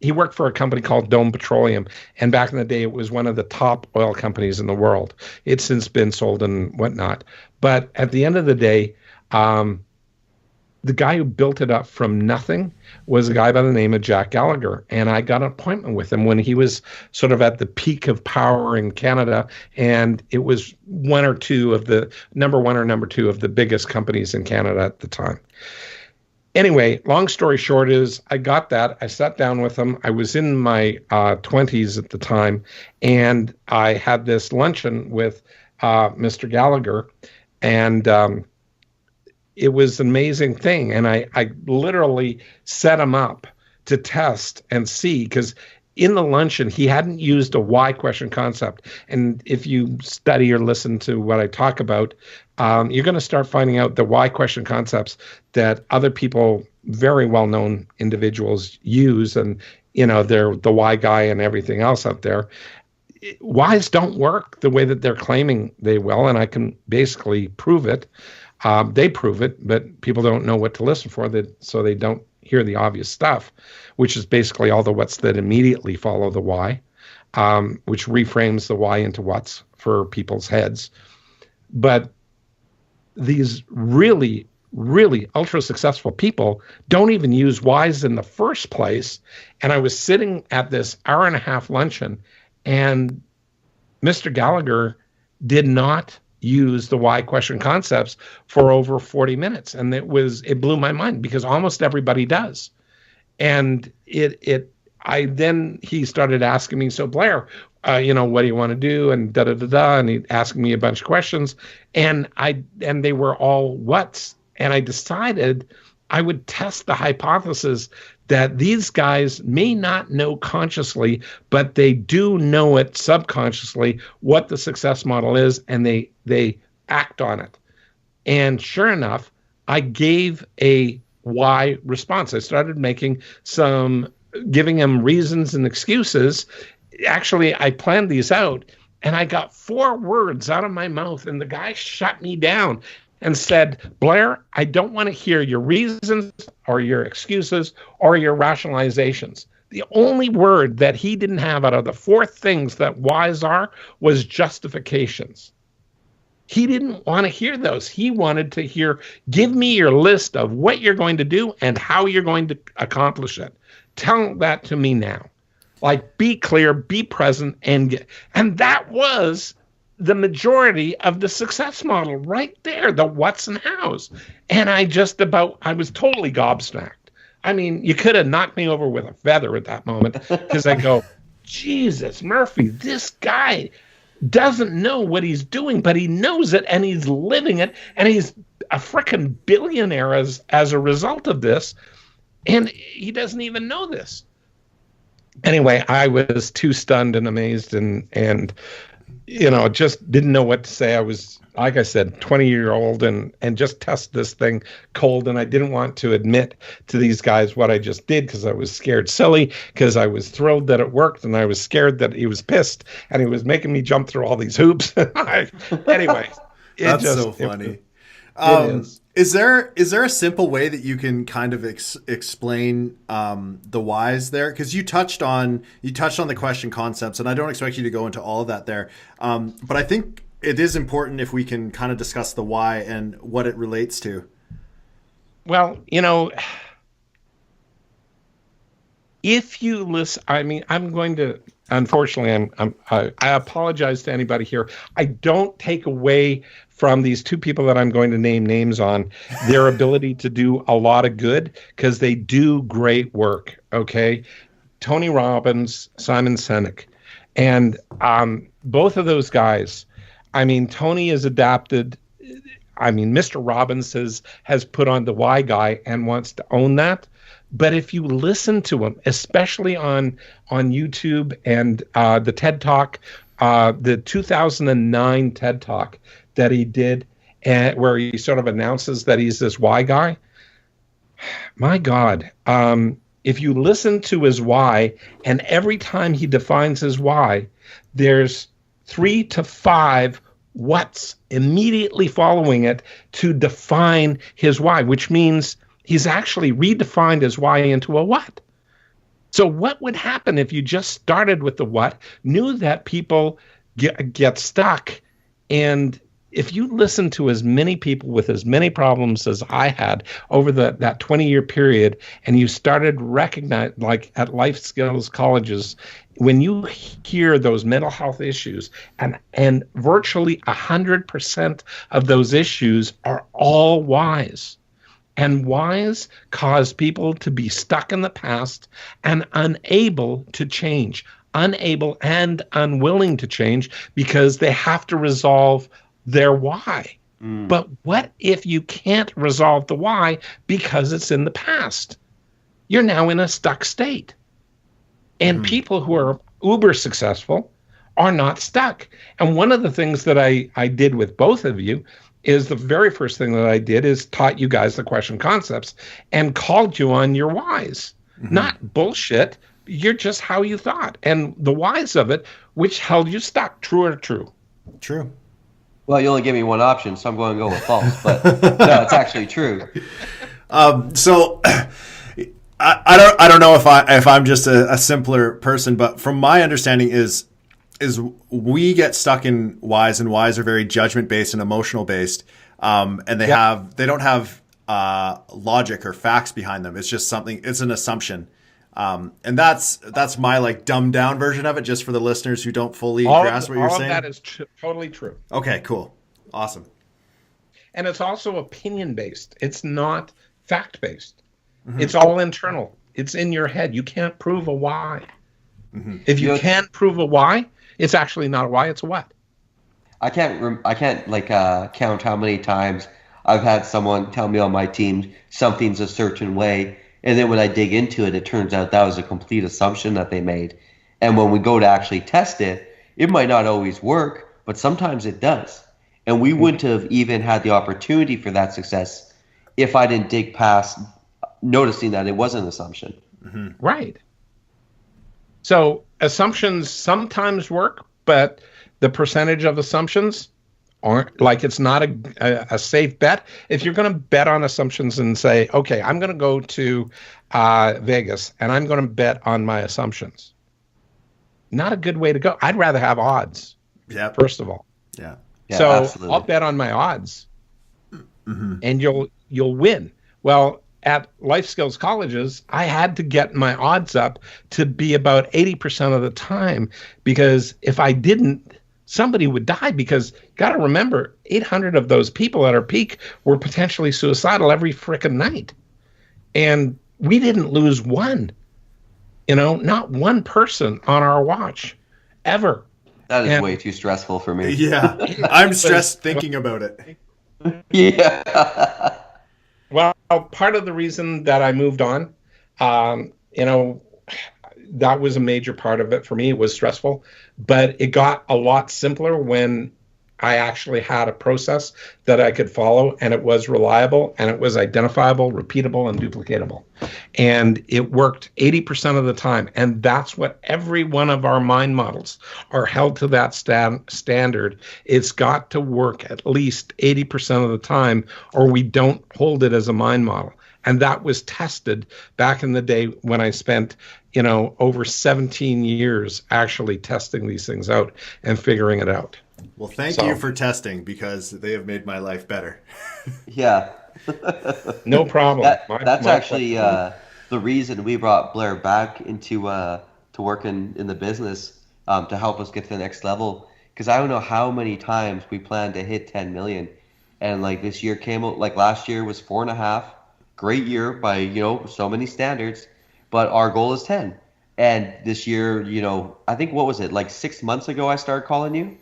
he worked for a company called Dome Petroleum. And back in the day, it was one of the top oil companies in the world. It's since been sold and whatnot. But at the end of the day, the guy who built it up from nothing was a guy by the name of Jack Gallagher. And I got an appointment with him when he was sort of at the peak of power in Canada. And it was number one or number two of the biggest companies in Canada at the time. Anyway, long story short is I got that. I sat down with him. I was in my 20s at the time. And I had this luncheon with Mr. Gallagher. And it was an amazing thing. And I literally set him up to test and see, because in the luncheon, he hadn't used a why question concept. And if you study or listen to what I talk about, you're going to start finding out the why question concepts that other people, very well-known individuals, use. And, they're the why guy and everything else out there. Whys don't work the way that they're claiming they will. And I can basically prove it. They prove it, but people don't know what to listen for, so they don't hear the obvious stuff, which is basically all the what's that immediately follow the why, which reframes the why into what's for people's heads. But these really, really ultra successful people don't even use whys in the first place. And I was sitting at this hour-and-a-half luncheon, and Mr. Gallagher did not use the why question concepts for over 40 minutes. And it blew my mind, because almost everybody does. And then he started asking me, so Blair, what do you want to do? And and he asked me a bunch of questions, and they were all what's. And I decided I would test the hypothesis that these guys may not know consciously, but they do know it subconsciously what the success model is, and they act on it. And sure enough, I gave a why response. I started giving them reasons and excuses. Actually, I planned these out, and I got 4 words out of my mouth, and the guy shut me down and said, Blair, I don't want to hear your reasons or your excuses or your rationalizations. The only word that he didn't have out of the 4 things that whys are was justifications. He didn't want to hear those. He wanted to hear, give me your list of what you're going to do and how you're going to accomplish it. Tell that to me now. Like, be clear, be present, and that was the majority of the success model right there, the what's and how's. And I was totally gobsmacked. I mean, you could have knocked me over with a feather at that moment, because I go, Jesus, Murphy, this guy doesn't know what he's doing, but he knows it, and he's living it, and he's a freaking billionaire as a result of this, and he doesn't even know this. Anyway, I was too stunned and amazed and just didn't know what to say. I was, like I said, 20-year-old and just test this thing cold. And I didn't want to admit to these guys what I just did because I was scared silly, because I was thrilled that it worked, and I was scared that he was pissed and he was making me jump through all these hoops. Anyway, that's so funny. It is. Is there a simple way that you can kind of explain the whys there? Because you touched on the question concepts, and I don't expect you to go into all of that there. But I think it is important if we can kind of discuss the why and what it relates to. Well, if you listen, I mean, I'm going to. Unfortunately, I apologize to anybody here. I don't take away from these two people that I'm going to name names on their ability to do a lot of good, because they do great work. Okay, Tony Robbins, Simon Sinek, and both of those guys. I mean, Tony has adapted. I mean, Mr. Robbins has put on the why guy and wants to own that. But if you listen to him, especially on YouTube and the TED Talk, the 2009 TED Talk that he did, where he sort of announces that he's this why guy, my God, if you listen to his why, and every time he defines his why, there's 3 to 5 what's immediately following it to define his why, which means he's actually redefined his why into a what. So what would happen if you just started with the what, knew that people get stuck, and if you listen to as many people with as many problems as I had over that 20-year period, and you started recognize, like at life skills colleges, when you hear those mental health issues, and virtually 100% of those issues are all whys. And whys cause people to be stuck in the past and unable to change, unable and unwilling to change, because they have to resolve their why. But what if you can't resolve the why because it's in the past? You're now in a stuck state. And people who are uber successful are not stuck. And one of the things that I did with both of you is, the very first thing that I did is taught you guys the question concepts and called you on your whys. Not bullshit. You're just how you thought. And the whys of it, which held you stuck. True or true? True. Well, you only give me one option, so I'm going to go with false. But no, it's actually true. So I don't know if I'm just a simpler person, but from my understanding is we get stuck in whys, and whys are very judgment based and emotional based, and they don't have logic or facts behind them. It's just something. It's an assumption, and that's my like dumbed down version of it, just for the listeners who don't fully grasp what you're saying. All of that is totally true. Okay, cool, awesome. And it's also opinion based. It's not fact based. It's all internal. It's in your head. You can't prove a why. If you can't prove a why, it's actually not a why, it's a what. I can't count how many times I've had someone tell me on my team something's a certain way, and then when I dig into it, it turns out that was a complete assumption that they made. And when we go to actually test it, it might not always work, but sometimes it does. And we wouldn't have even had the opportunity for that success if I didn't dig past noticing that it was an assumption. Right. So assumptions sometimes work, but the percentage of assumptions aren't, like, it's not a safe bet. If you're going to bet on assumptions and say, okay, I'm going to go to Vegas and I'm going to bet on my assumptions, not a good way to go. I'd rather have odds. Yeah. First of all. Yeah. So absolutely. I'll bet on my odds, and you'll win. Well, at life skills colleges, I had to get my odds up to be about 80% of the time, because if I didn't, somebody would die. Because got to remember, 800 of those people at our peak were potentially suicidal every frickin' night. And we didn't lose one, not one person on our watch ever. That is way too stressful for me. Yeah. I'm stressed thinking about it. Yeah. Well, part of the reason that I moved on, that was a major part of it for me. It was stressful, but it got a lot simpler when I actually had a process that I could follow, and it was reliable, and it was identifiable, repeatable, and duplicatable. And it worked 80% of the time. And that's what every one of our mind models are held to, that standard. It's got to work at least 80% of the time, or we don't hold it as a mind model. And that was tested back in the day when I spent, over 17 years actually testing these things out and figuring it out. Well, thank you for testing, because they have made my life better. Yeah. No problem. That's actually the reason we brought Blair back into to work in the business, to help us get to the next level. Because I don't know how many times we planned to hit 10 million. And like this year came out, like last year was 4.5. Great year by, so many standards. But our goal is 10. And this year, I think, what was it, like 6 months ago I started calling you?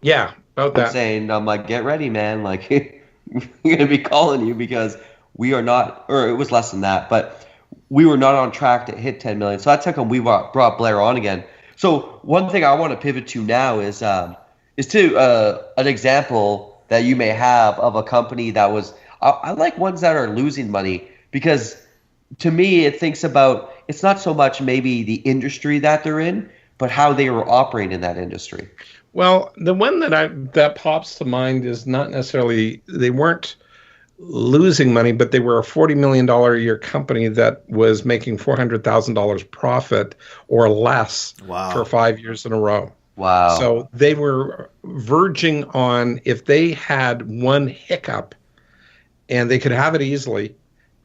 Yeah, about that. I'm like, get ready, man. Like, we're going to be calling you, because we are not, or it was less than that, but we were not on track to hit 10 million. So that's how come we brought Blair on again. So one thing I want to pivot to now is to an example that you may have of a company that was, I like ones that are losing money, because to me, it thinks about, it's not so much maybe the industry that they're in, but how they were operating in that industry. Well, the one that pops to mind is not necessarily, they weren't losing money, but they were a $40 million a year company that was making $400,000 profit or less for 5 years in a row. Wow. So they were verging on, if they had one hiccup, and they could have it easily,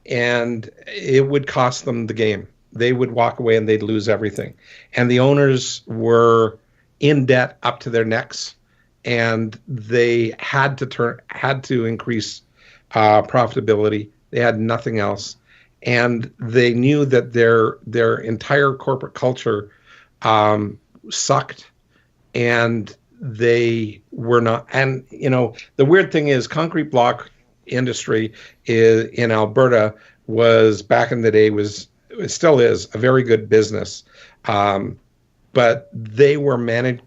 and it would cost them the game. They would walk away and they'd lose everything. And the owners were in debt up to their necks, and they had to increase profitability. They had nothing else, and they knew that their entire corporate culture sucked, and they were not. And the weird thing is, concrete block industry in Alberta was, back in the day, it still is a very good business. But they were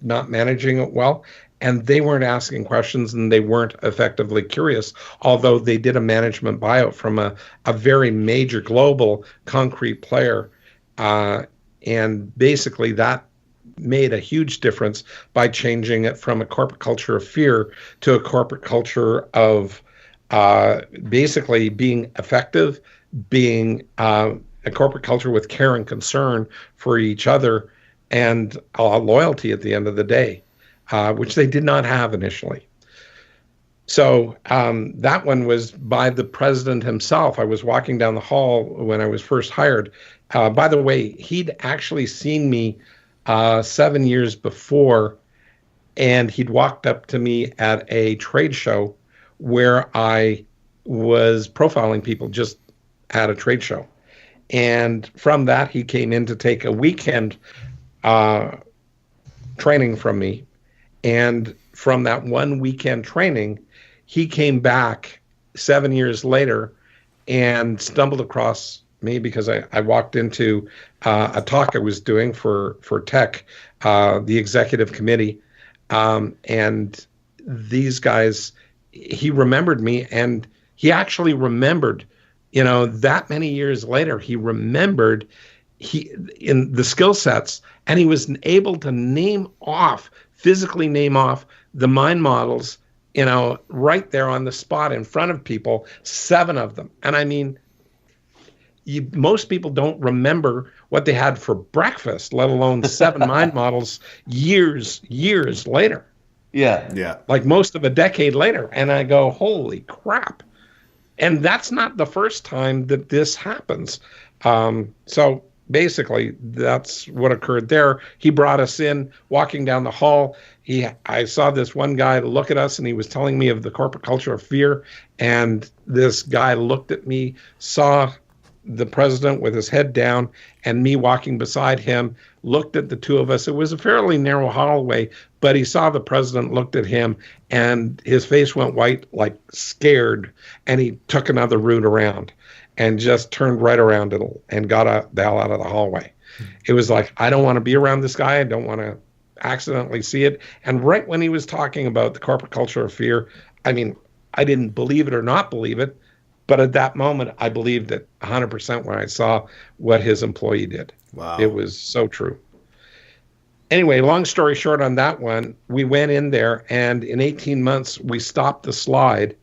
not managing it well, and they weren't asking questions, and they weren't effectively curious, although they did a management buyout from a very major global concrete player. And basically that made a huge difference by changing it from a corporate culture of fear to a corporate culture of basically being effective, being a corporate culture with care and concern for each other, and loyalty at the end of the day, which they did not have initially. So that one was by the president himself. I was walking down the hall when I was first hired. By the way, he'd actually seen me 7 years before, and he'd walked up to me at a trade show where I was profiling people just at a trade show. And from that, he came in to take a weekend training from me. And from that one weekend training, he came back 7 years later and stumbled across me because I walked into a talk I was doing for tech, the executive committee. And these guys, he remembered me, and he actually remembered, that many years later, he remembered in the skill sets, and he was able to physically name off the mind models, right there on the spot in front of people, 7 of them. And I mean, most people don't remember what they had for breakfast, let alone 7 mind models years later. Yeah. Like most of a decade later. And I go, holy crap. And that's not the first time that this happens. So basically, that's what occurred there. He brought us in, walking down the hall. I saw this one guy look at us, and he was telling me of the corporate culture of fear. And this guy looked at me, saw the president with his head down, and me walking beside him, looked at the two of us. It was a fairly narrow hallway, but he saw the president, looked at him, and his face went white, like scared, and he took another route around and just turned right around and got the hell out of the hallway. It was like, I don't want to be around this guy. I don't want to accidentally see it. And right when he was talking about the corporate culture of fear, I mean, I didn't believe it or not believe it, but at that moment, I believed it 100% when I saw what his employee did. Wow. It was so true. Anyway, long story short on that one, we went in there, and in 18 months, we stopped the slide,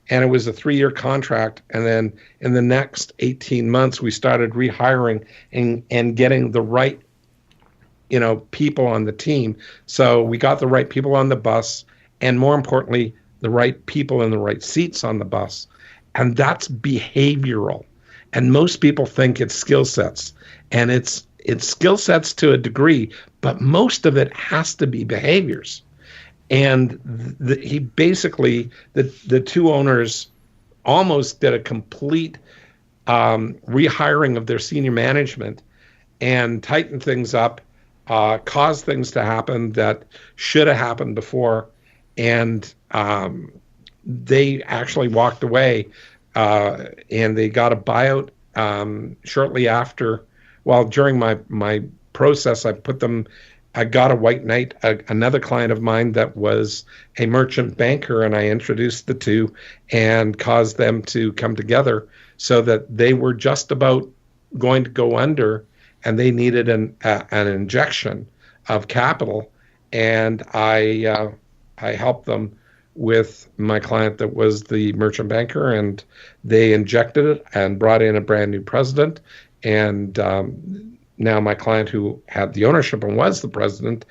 and it was a 3-year contract. And then in the next 18 months, we started rehiring and getting the right, people on the team. So we got the right people on the bus, and more importantly, the right people in the right seats on the bus. And that's behavioral. And most people think it's skill sets, and it's skill sets to a degree, but most of it has to be behaviors. And he basically, the two owners almost did a complete rehiring of their senior management and tightened things up, caused things to happen that should have happened before. And they actually walked away, and they got a buyout shortly after. Well, during my process, I got a white knight, another client of mine that was a merchant banker, and I introduced the two and caused them to come together so that they were just about going to go under, and they needed an injection of capital. And I helped them with my client that was the merchant banker, and they injected it and brought in a brand new president. And now my client, who had the ownership and was the president,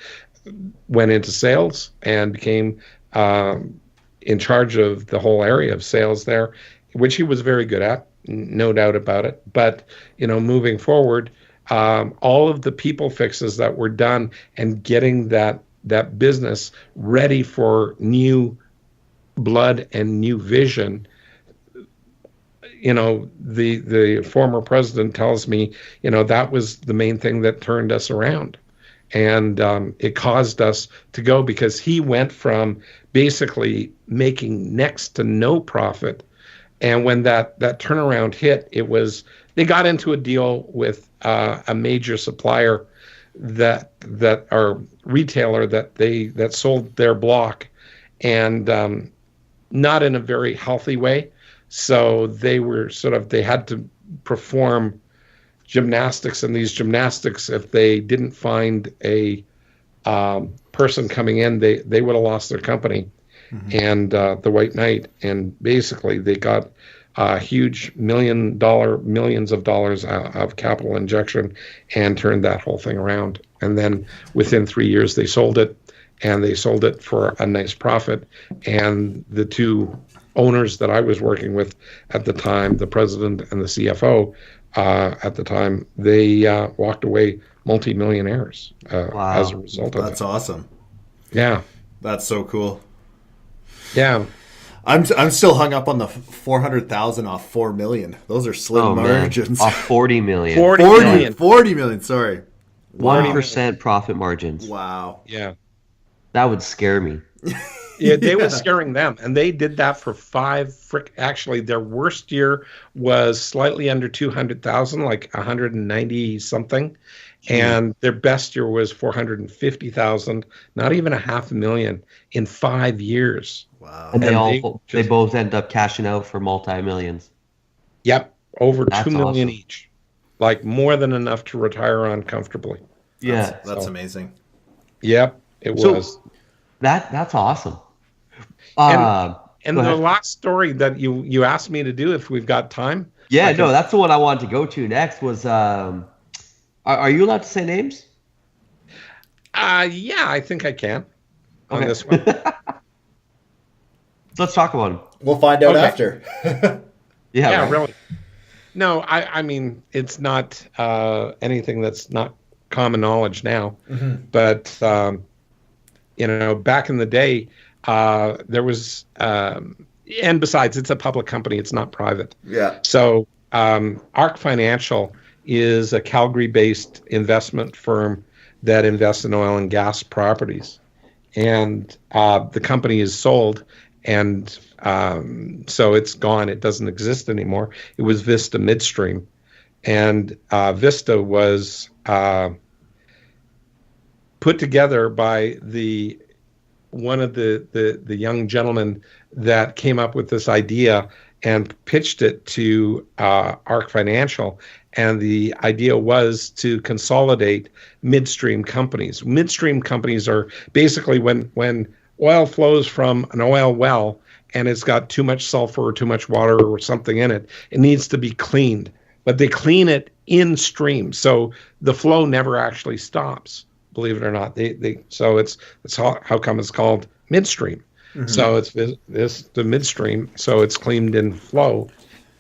went into sales and became in charge of the whole area of sales there, which he was very good at, no doubt about it. But, moving forward, all of the people fixes that were done and getting that business ready for new blood and new vision. The former president tells me, that was the main thing that turned us around. And it caused us to go, because he went from basically making next to no profit. And when that turnaround hit, they got into a deal with a major supplier that or retailer that sold their block, and not in a very healthy way. So they had to perform gymnastics, and these gymnastics, if they didn't find a person coming in, they would have lost their company. Mm-hmm. And the White Knight, and basically they got huge millions of dollars of capital injection and turned that whole thing around. And then within 3 years they sold it, and they sold it for a nice profit. And the two owners that I was working with at the time, the president and the CFO at the time, they walked away multimillionaires as a result of it. That's awesome. Yeah. That's so cool. Yeah. I'm still hung up on the 400,000 off 4 million. Those are slim margins. Man. Off 40 million. 40 million, sorry. 1% profit margins. Wow. Yeah. That would scare me. Yeah, they were scaring them, and they did that for actually, their worst year was slightly under 200,000, like 190 something, and their best year was 450,000, not even $500,000 in 5 years. Wow! And they both end up cashing out for multi-millions. Yep, over $2 million each, like more than enough to retire on comfortably. Yeah, that's amazing. Yep, it was. That's awesome. And the last story that you asked me to do, if we've got time. Yeah, that's the one I wanted to go to next. Was are you allowed to say names? Yeah, I think I can on this one. Let's talk about them. We'll find out after. Yeah, right. Really. No, I mean, it's not anything that's not common knowledge now, but back in the day, there was, and besides, it's a public company, it's not private. Yeah. So ARC Financial is a Calgary-based investment firm that invests in oil and gas properties, and the company is sold, and so it's gone. It doesn't exist anymore. It was Vista Midstream, And Vista was put together by one of the young gentlemen that came up with this idea and pitched it to ARC Financial. And the idea was to consolidate midstream companies. Midstream companies are basically when oil flows from an oil well and it's got too much sulfur or too much water or something in it, it needs to be cleaned. But they clean it in stream, so the flow never actually stops. Believe it or not, so it's how come it's called midstream. Mm-hmm. So it's the midstream, so it's cleaned in flow,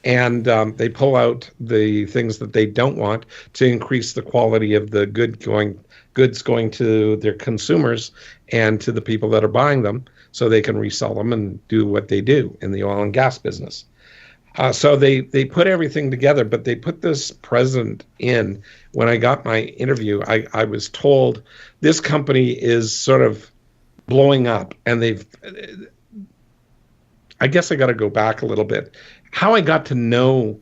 and they pull out the things that they don't want to increase the quality of the goods going to their consumers and to the people that are buying them, so they can resell them and do what they do in the oil and gas business. So they put everything together, but they put this president in. When I got my interview, I was told this company is sort of blowing up, and I guess I got to go back a little bit. How I got to know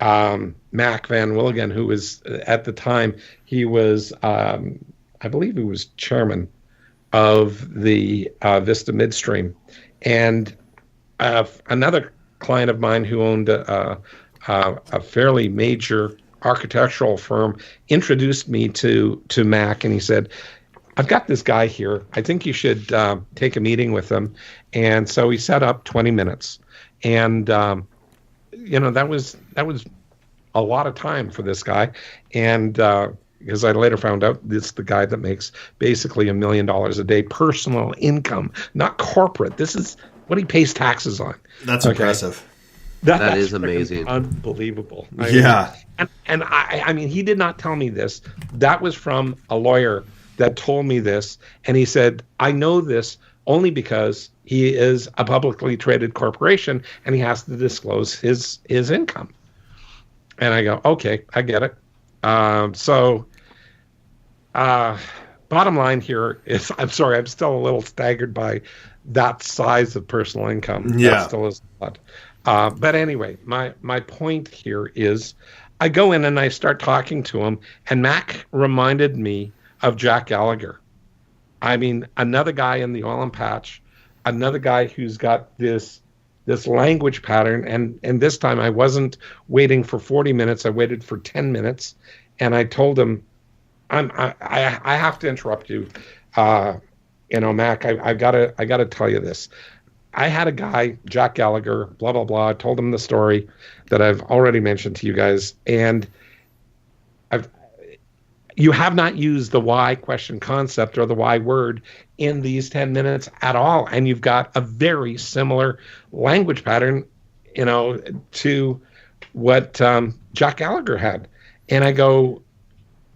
Mac Van Willigen, who was at the time, he was, I believe he was chairman of the Vista Midstream. And another client of mine who owned a fairly major architectural firm introduced me to Mac, and he said, I've got this guy here. I think you should take a meeting with him. And so he set up 20 minutes. And, that was a lot of time for this guy. And because I later found out this is the guy that makes basically $1 million a day personal income, not corporate. This is what he pays taxes on. That's impressive. That is amazing. Unbelievable. I mean, he did not tell me this. That was from a lawyer that told me this. And he said, I know this only because he is a publicly traded corporation and he has to disclose his income. And I go, okay, I get it. Bottom line here is, I'm sorry, I'm still a little staggered by that size of personal income. Yeah. That still is a lot. But anyway, my point here is I go in and I start talking to him, and Mac reminded me of Jack Gallagher. I mean, another guy in the oil and patch, another guy who's got this language pattern. And this time I wasn't waiting for 40 minutes. I waited for 10 minutes. And I told him, I have to interrupt you. Mac, I gotta tell you this. I had a guy, Jack Gallagher, blah, blah, blah. I told him the story that I've already mentioned to you guys. And you have not used the why question concept or the why word in these 10 minutes at all. And you've got a very similar language pattern, to what Jack Gallagher had. And I go,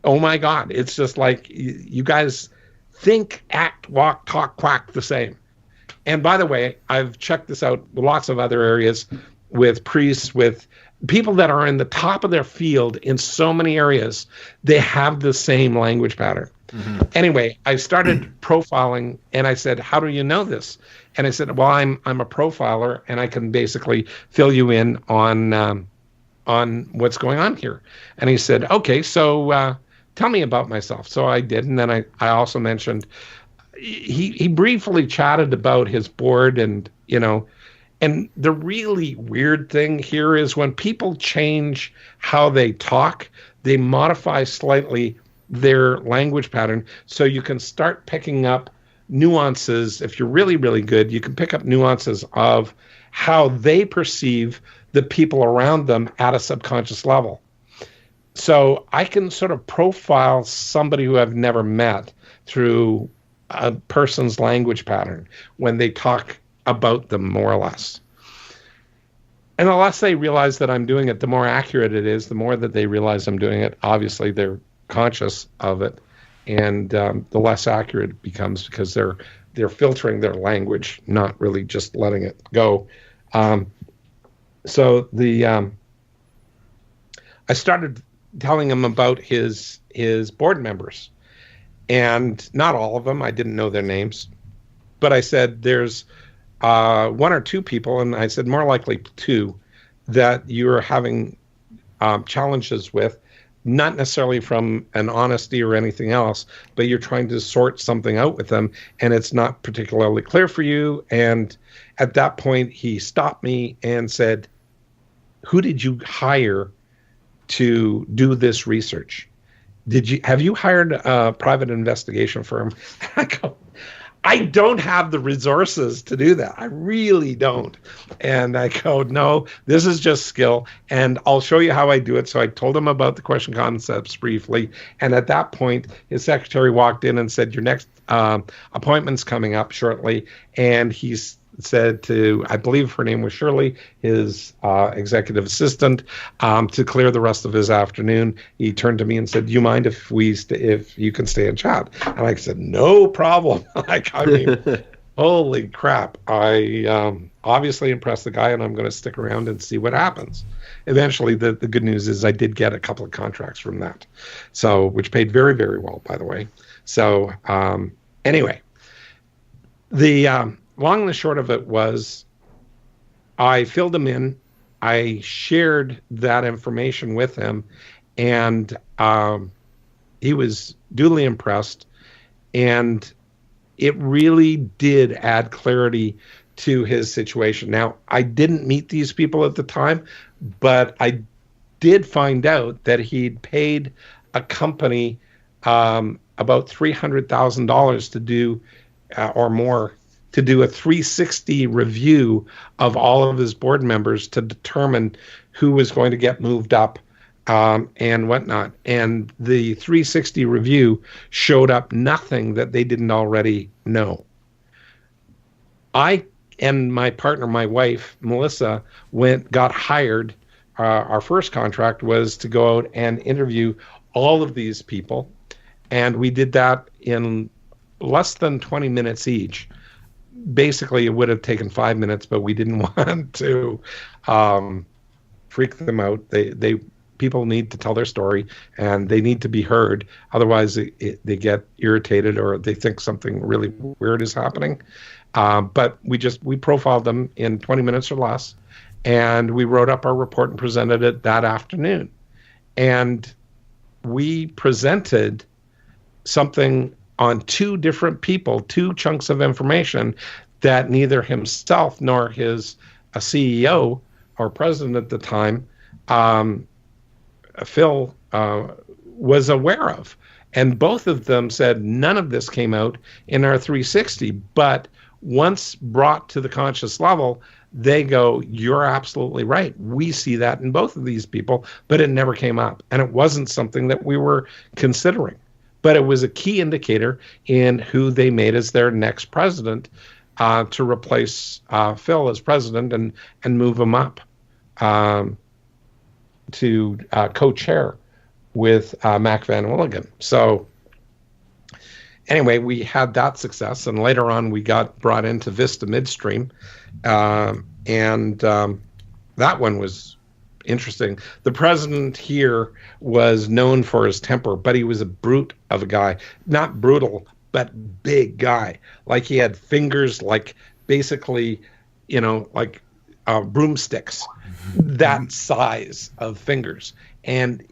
oh my God, it's just like you guys think, act, walk, talk, quack the same. And by the way, I've checked this out with lots of other areas, with priests, with people that are in the top of their field in so many areas. They have the same language pattern. Mm-hmm. Anyway, I started profiling, and I said, how do you know this? And I said, well, I'm a profiler, and I can basically fill you in on what's going on here. And he said, okay, so tell me about myself. So I did, and then I also mentioned, he briefly chatted about his board, and and the really weird thing here is when people change how they talk, they modify slightly their language pattern, so you can start picking up nuances. If you're really, really good, you can pick up nuances of how they perceive the people around them at a subconscious level. So I can sort of profile somebody who I've never met through a person's language pattern when they talk about them, more or less. And the less they realize that I'm doing it, the more accurate it is. The more that they realize I'm doing it, obviously they're conscious of it, and the less accurate it becomes, because they're filtering their language, not really just letting it go. So I started telling him about his board members, and not all of them. I didn't know their names, but I said there's one or two people, and I said more likely two, that you're having challenges with, not necessarily from an honesty or anything else, but you're trying to sort something out with them, and it's not particularly clear for you. And at that point, he stopped me and said, "Who did you hire to do this research? Have you hired a private investigation firm?" I go, "I don't have the resources to do that. I really don't." And I go, "No, this is just skill, and I'll show you how I do it." So I told him about the question concepts briefly. And at that point, his secretary walked in and said, "Your next appointment's coming up shortly." And he's said to, I believe her name was Shirley, his executive assistant, to clear the rest of his afternoon. He turned to me and said, "Do you mind if if you can stay and chat?" And I said, "No problem." I mean, holy crap. I obviously impressed the guy, and I'm going to stick around and see what happens. Eventually, the good news is I did get a couple of contracts from that, so which paid very, very well, by the way. So anyway, the long and the short of it was I filled him in. I shared that information with him, and he was duly impressed. And it really did add clarity to his situation. Now, I didn't meet these people at the time, but I did find out that he'd paid a company about $300,000 to do, or more, to do a 360 review of all of his board members to determine who was going to get moved up and whatnot. And the 360 review showed up nothing that they didn't already know. I and my partner, my wife, Melissa, got hired. Our first contract was to go out and interview all of these people. And we did that in less than 20 minutes each. Basically, it would have taken 5 minutes, but we didn't want to freak them out. People need to tell their story, and they need to be heard. Otherwise, they get irritated or they think something really weird is happening. But we profiled them in 20 minutes or less, and we wrote up our report and presented it that afternoon. And we presented something on two different people, two chunks of information that neither himself nor his CEO or president at the time, Phil, was aware of. And both of them said none of this came out in our 360, but once brought to the conscious level, they go, "You're absolutely right. We see that in both of these people, but it never came up." And it wasn't something that we were considering. But it was a key indicator in who they made as their next president to replace Phil as president and move him up to co-chair with Mac Van Willigen. So anyway, we had that success. And later on, we got brought into Vista Midstream. And that one was interesting. The president here was known for his temper, but he was a brute of a guy. Not brutal, but big guy. Like he had fingers like basically, like broomsticks, that size of fingers. And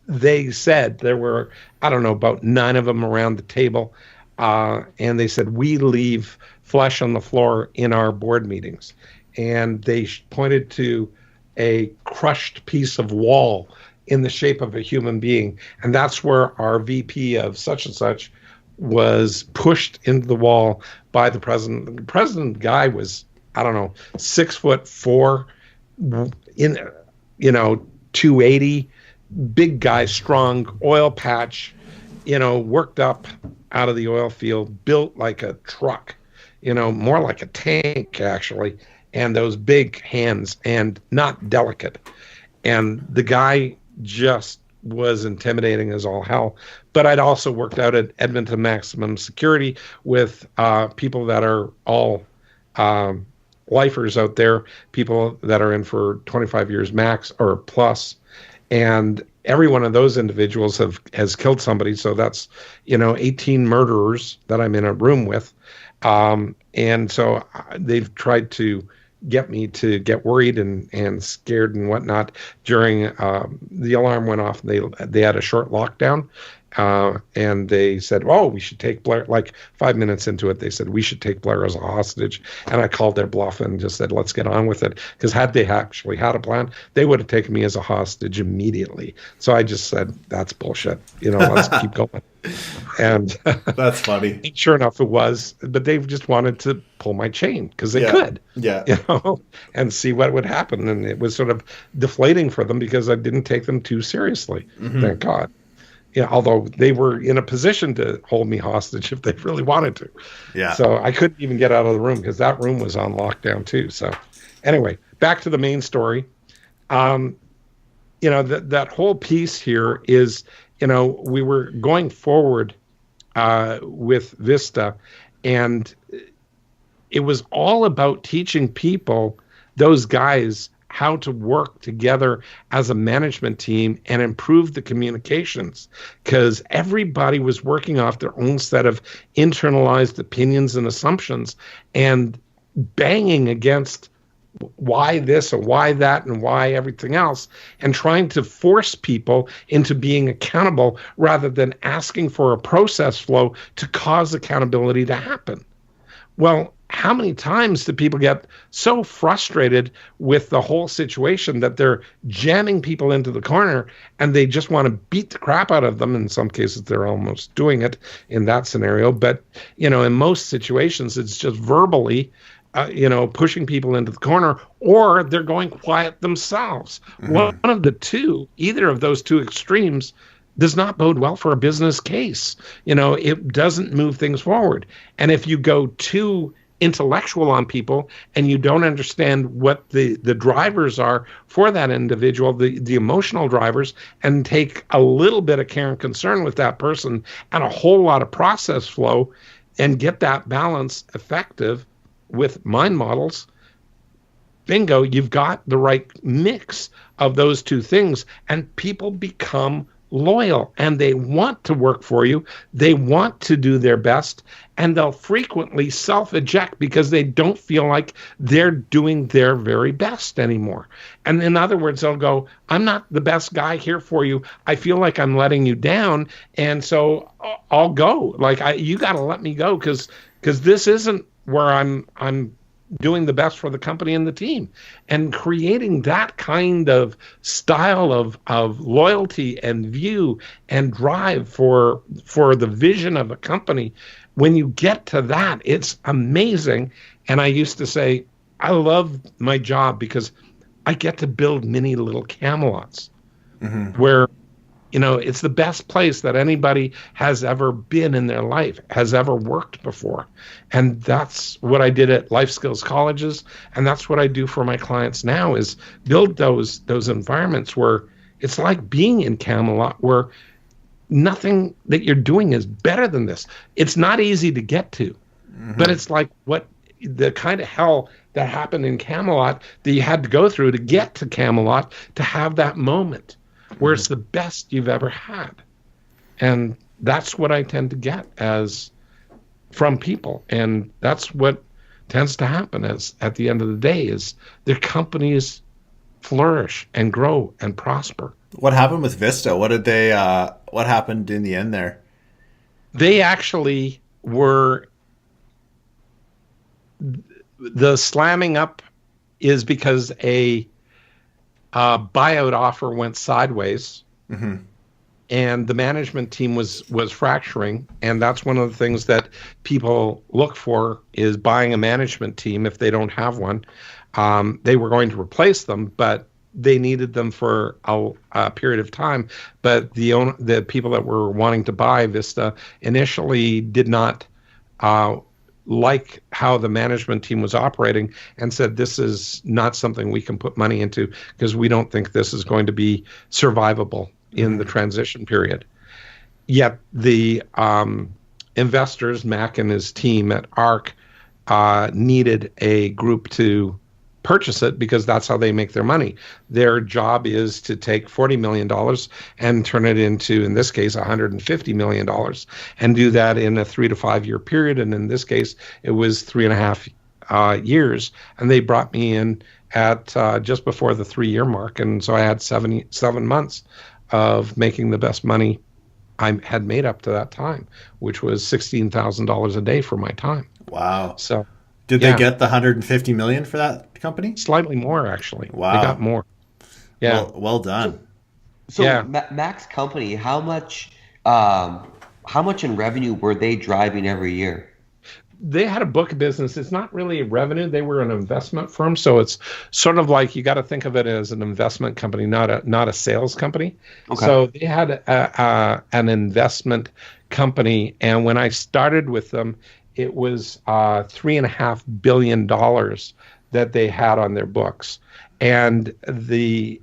they said there were, I don't know, about 9 of them around the table. And they said, "We leave flesh on the floor in our board meetings." And they pointed to a crushed piece of wall in the shape of a human being. And that's where our VP of such and such was pushed into the wall by the president. The president guy was, I don't know, 6'4", 280, big guy, strong, oil patch, worked up out of the oil field, built like a truck, more like a tank actually. And those big hands, and not delicate. And the guy just was intimidating as all hell. But I'd also worked out at Edmonton Maximum Security with people that are all lifers out there, people that are in for 25 years max or plus. And every one of those individuals has killed somebody. So that's, 18 murderers that I'm in a room with. And so they've tried to get me to get worried and scared and whatnot during the alarm went off. They had a short lockdown. And they said, "Oh, we should take Blair." Like 5 minutes into it, they said, "We should take Blair as a hostage." And I called their bluff and just said, "Let's get on with it." Because had they actually had a plan, they would have taken me as a hostage immediately. So I just said, "That's bullshit. Let's keep going." And that's funny. Sure enough, it was. But they just wanted to pull my chain because they could. Yeah. And see what would happen. And it was sort of deflating for them because I didn't take them too seriously. Mm-hmm. Thank God. Yeah, although they were in a position to hold me hostage if they really wanted to. Yeah. So I couldn't even get out of the room because that room was on lockdown too. So anyway, back to the main story. That whole piece here is, we were going forward with Vista, and it was all about teaching people, those guys, how to work together as a management team and improve the communications, because everybody was working off their own set of internalized opinions and assumptions and banging against why this or why that and why everything else, and trying to force people into being accountable rather than asking for a process flow to cause accountability to happen. Well, how many times do people get so frustrated with the whole situation that they're jamming people into the corner and they just want to beat the crap out of them? In some cases, they're almost doing it in that scenario. But, in most situations, it's just verbally, pushing people into the corner, or they're going quiet themselves. Mm-hmm. One of the two, either of those two extremes, does not bode well for a business case. It doesn't move things forward. And if you go too intellectual on people and you don't understand what the drivers are for that individual, the emotional drivers, and take a little bit of care and concern with that person and a whole lot of process flow and get that balance effective with mind models, bingo, you've got the right mix of those two things, and people become loyal and they want to work for you. They want to do their best, and they'll frequently self-eject because they don't feel like they're doing their very best anymore. And in other words, they'll go, "I'm not the best guy here for you. I feel like I'm letting you down, and so I'll go. You got to let me go because this isn't where I'm doing the best for the company and the team." And creating that kind of style of loyalty and view and drive for the vision of a company, when you get to that, it's amazing. And I used to say, I love my job because I get to build mini little Camelots, mm-hmm. where it's the best place that anybody has ever been in their life, has ever worked before. And that's what I did at life skills colleges. And that's what I do for my clients now, is build those environments where it's like being in Camelot, where nothing that you're doing is better than this. It's not easy to get to, mm-hmm. but it's like what the kind of hell that happened in Camelot that you had to go through to get to Camelot, to have that moment where it's the best you've ever had. And that's what I tend to get from people. And that's what tends to happen at the end of the day, is their companies flourish and grow and prosper. What happened with Vista? What happened in the end there? They actually were, the slamming up is because a buyout offer went sideways, mm-hmm. and the management team was fracturing. And that's one of the things that people look for, is buying a management team if they don't have one. They were going to replace them, but they needed them for a period of time. But the people that were wanting to buy Vista initially did not like how the management team was operating, and said, "This is not something we can put money into because we don't think this is going to be survivable in the transition period." Yet the investors, Mac and his team at ARC, needed a group to purchase it because that's how they make their money. Their job is to take $40 million and turn it into, in this case, $150 million, and do that in a 3 to 5 year period. And in this case, it was 3.5 years, and they brought me in at just before the 3-year mark, and so I had 7 months of making the best money I had made up to that time, which was $16,000 a day for my time. Wow. So, did they get the 150 million for that company? Slightly more, actually. Wow. They got more. Yeah. Well done. So Yeah. Mac's company, how much in revenue were they driving every year? They had a book of business. It's not really revenue. They were an investment firm, so it's sort of like you got to think of it as an investment company, not a sales company. Okay. So they had an investment company, and when I started with them, it was $3.5 billion that they had on their books, and they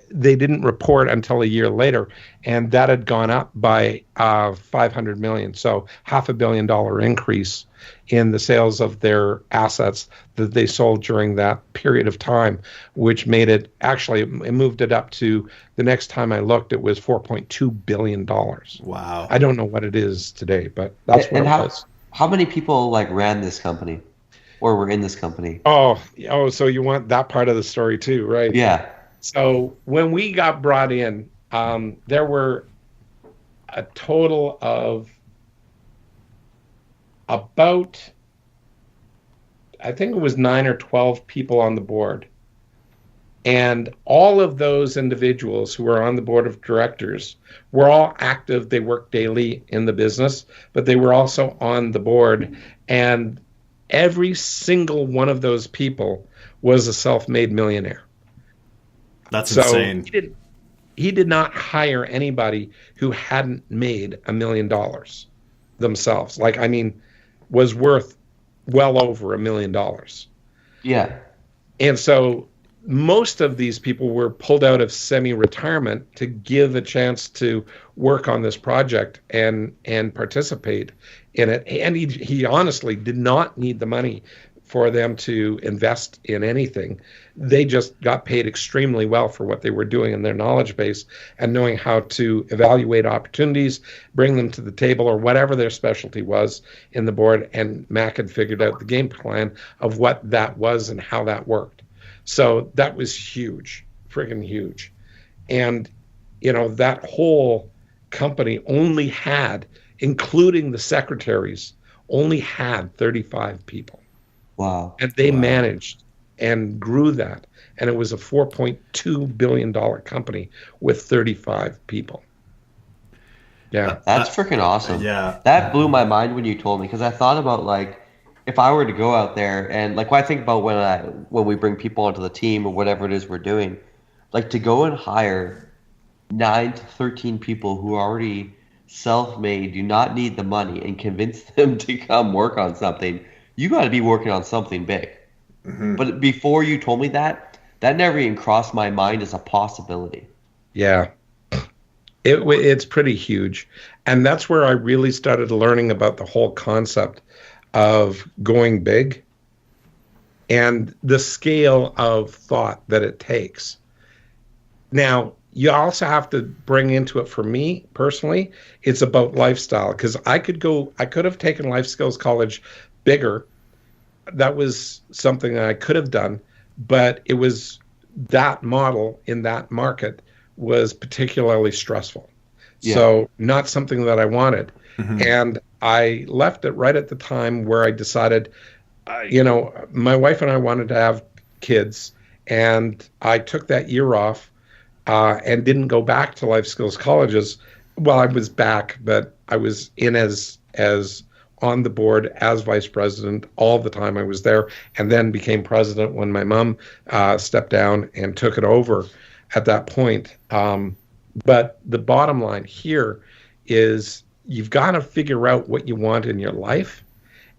didn't report until a year later, and that had gone up by 500 million. So $500 million increase in the sales of their assets that they sold during that period of time, which made it moved it up to, the next time I looked, it was $4.2 billion. Wow. I don't know what it is today, but that's what it was. How many people ran this company or were in this company? Oh, so you want that part of the story too, right? Yeah. So when we got brought in, there were a total of about, I think it was 9 or 12 people on the board. And all of those individuals who were on the board of directors were all active. They worked daily in the business, but they were also on the board. And every single one of those people was a self-made millionaire. That's insane. He did not hire anybody who hadn't made $1 million themselves. Was worth well over $1 million. Yeah. And so most of these people were pulled out of semi-retirement to give a chance to work on this project and participate in it. And he honestly did not need the money for them to invest in anything. They just got paid extremely well for what they were doing in their knowledge base and knowing how to evaluate opportunities, bring them to the table, or whatever their specialty was in the board. And Mac had figured out the game plan of what that was and how that worked. So that was huge, friggin' huge. And, that whole company only had, including the secretaries, only had 35 people. Wow. And they managed and grew that. And it was a $4.2 billion company with 35 people. Yeah. That's freaking awesome. Yeah. That blew my mind when you told me, because I thought about if I were to go out there and when I think about when we bring people onto the team or whatever it is we're doing, to go and hire 9 to 13 people who are already self-made, do not need the money, and convince them to come work on something, you got to be working on something big. Mm-hmm. But before you told me that never even crossed my mind as a possibility. Yeah. It's pretty huge. And that's where I really started learning about the whole concept of going big and the scale of thought that it takes. Now, you also have to bring into it, for me personally, it's about lifestyle, because I could have taken Life Skills College bigger. That was something that I could have done, but it was that model in that market was particularly stressful. Yeah. So not something that I wanted. Mm-hmm. And I left it right at the time where I decided, my wife and I wanted to have kids, and I took that year off and didn't go back to Life Skills Colleges. Well, I was back, but I was in as on the board as vice president all the time I was there, and then became president when my mom stepped down and took it over at that point. But the bottom line here is you've got to figure out what you want in your life.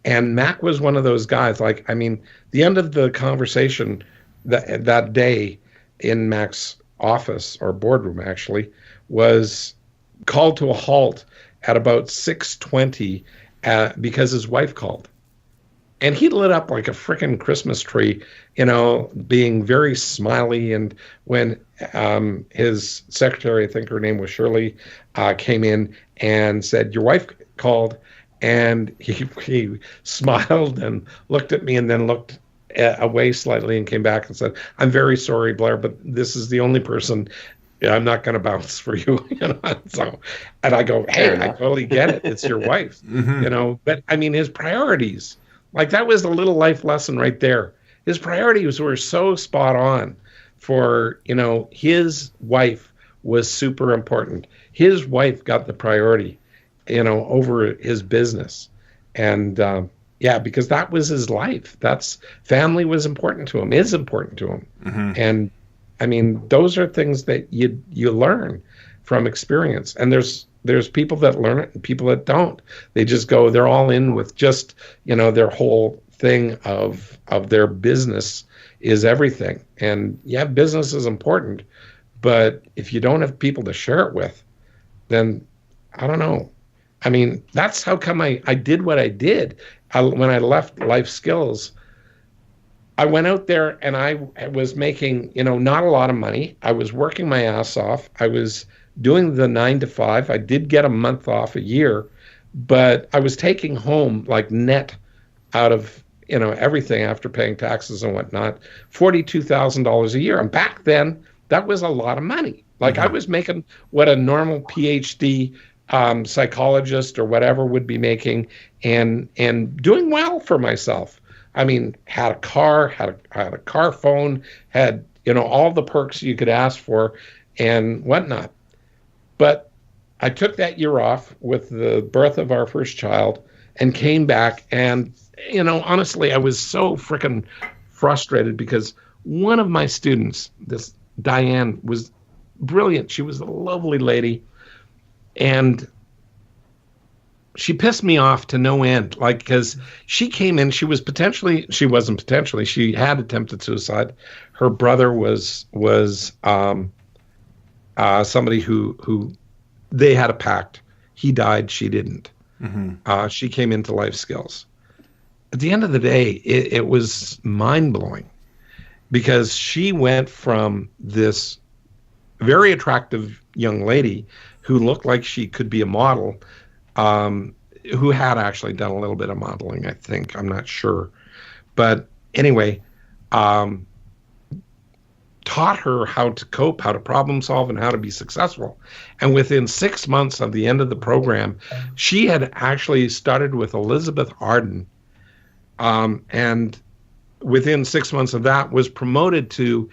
And Mac was one of those guys. The end of the conversation that day in Mac's office, or boardroom actually, was called to a halt at about 6:20 because his wife called. And he lit up like a freaking Christmas tree, being very smiley. And when his secretary, I think her name was Shirley, came in and said, "Your wife called And he smiled and looked at me and then looked away slightly and came back and said, "I'm very sorry, Blair, but this is the only person I'm not going to bounce for you." So, and I go, "Hey, I totally get it. It's your wife." But I mean, his priorities, like that was a little life lesson right there. His priorities were so spot on for, his wife was super important. His wife got the priority, over his business. And, because that was his life. Family was important to him, is important to him. Mm-hmm. And I mean, those are things that you learn from experience. And there's people that learn it and people that don't. They just go, they're all in with just, their whole thing of their business is everything. And yeah, business is important, but if you don't have people to share it with, then I don't know. I mean, that's how come I did what I did. When I left Life Skills, I went out there and I was making, not a lot of money. I was working my ass off. I was doing the 9 to 5. I did get a month off a year, but I was taking home like net out of, everything after paying taxes and whatnot, $42,000 a year. And back then, that was a lot of money. Like I was making what a normal PhD psychologist or whatever would be making, and doing well for myself. I mean, had a car, had a car phone, had, all the perks you could ask for and whatnot. But I took that year off with the birth of our first child and came back. And, honestly, I was so freaking frustrated because one of my students, this Diane, was brilliant. She was a lovely lady. And she pissed me off to no end, because she came in, she wasn't potentially, she had attempted suicide. Her brother was somebody who they had a pact. He died, she didn't. Mm-hmm. She came into Life Skills. At the end of the day, it was mind-blowing because she went from this very attractive young lady who looked like she could be a model, who had actually done a little bit of modeling, I think. I'm not sure. But anyway, taught her how to cope, how to problem solve, and how to be successful. And within 6 months of the end of the program, she had actually started with Elizabeth Arden. And within 6 months of that was promoted to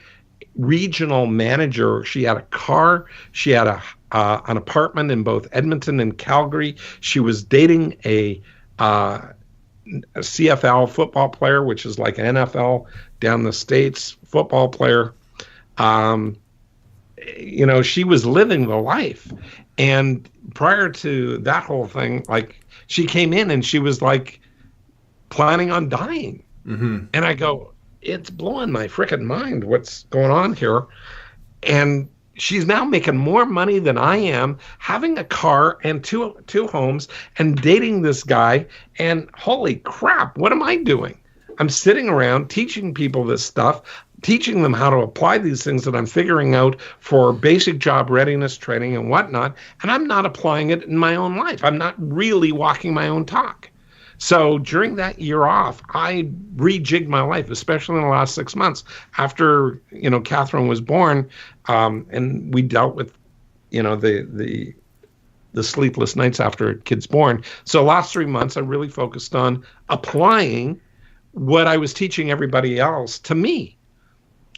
regional manager. She had a car. She had an apartment in both Edmonton and Calgary. She was dating a CFL football player, which is like an NFL down the States football player. She was living the life. And prior to that whole thing, she came in and she was planning on dying. Mm-hmm. And I go, it's blowing my freaking mind what's going on here. And she's now making more money than I am, having a car and two homes, and dating this guy. And holy crap, what am I doing? I'm sitting around teaching people this stuff, teaching them how to apply these things that I'm figuring out for basic job readiness training and whatnot. And I'm not applying it in my own life. I'm not really walking my own talk. So during that year off, I rejigged my life, especially in the last 6 months after, Catherine was born, and we dealt with, the sleepless nights after a kid's born. So the last 3 months, I really focused on applying what I was teaching everybody else to me.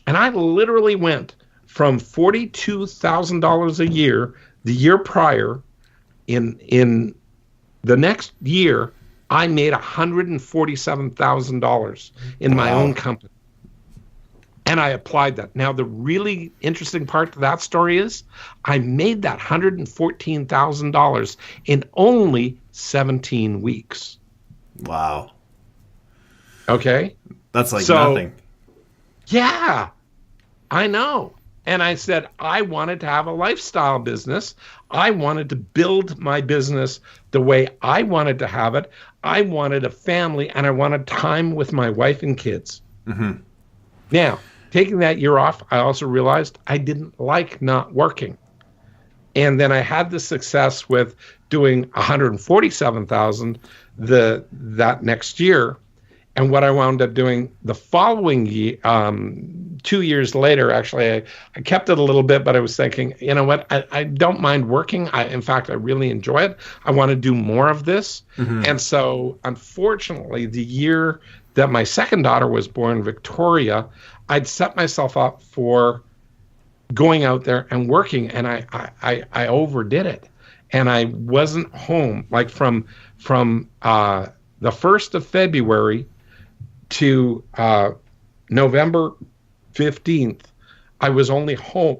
And I literally went from $42,000 a year the year prior. In the next year, I made $147,000 in my own company. And I applied that. Now, the really interesting part to that story is I made that $114,000 in only 17 weeks. Wow. Okay? That's nothing. Yeah, I know. And I said, I wanted to have a lifestyle business. I wanted to build my business the way I wanted to have it. I wanted a family, and I wanted time with my wife and kids. Mm-hmm. Now, taking that year off, I also realized I didn't like not working. And then I had the success with doing 147,000 that next year. And what I wound up doing the following year, 2 years later, actually, I kept it a little bit, but I was thinking, you know what, I don't mind working. In fact, I really enjoy it. I want to do more of this. And so, unfortunately, the year that my second daughter was born, Victoria, I'd set myself up for going out there and working, and I overdid it. And I wasn't home, like from the 1st of February to November 15th, I was only home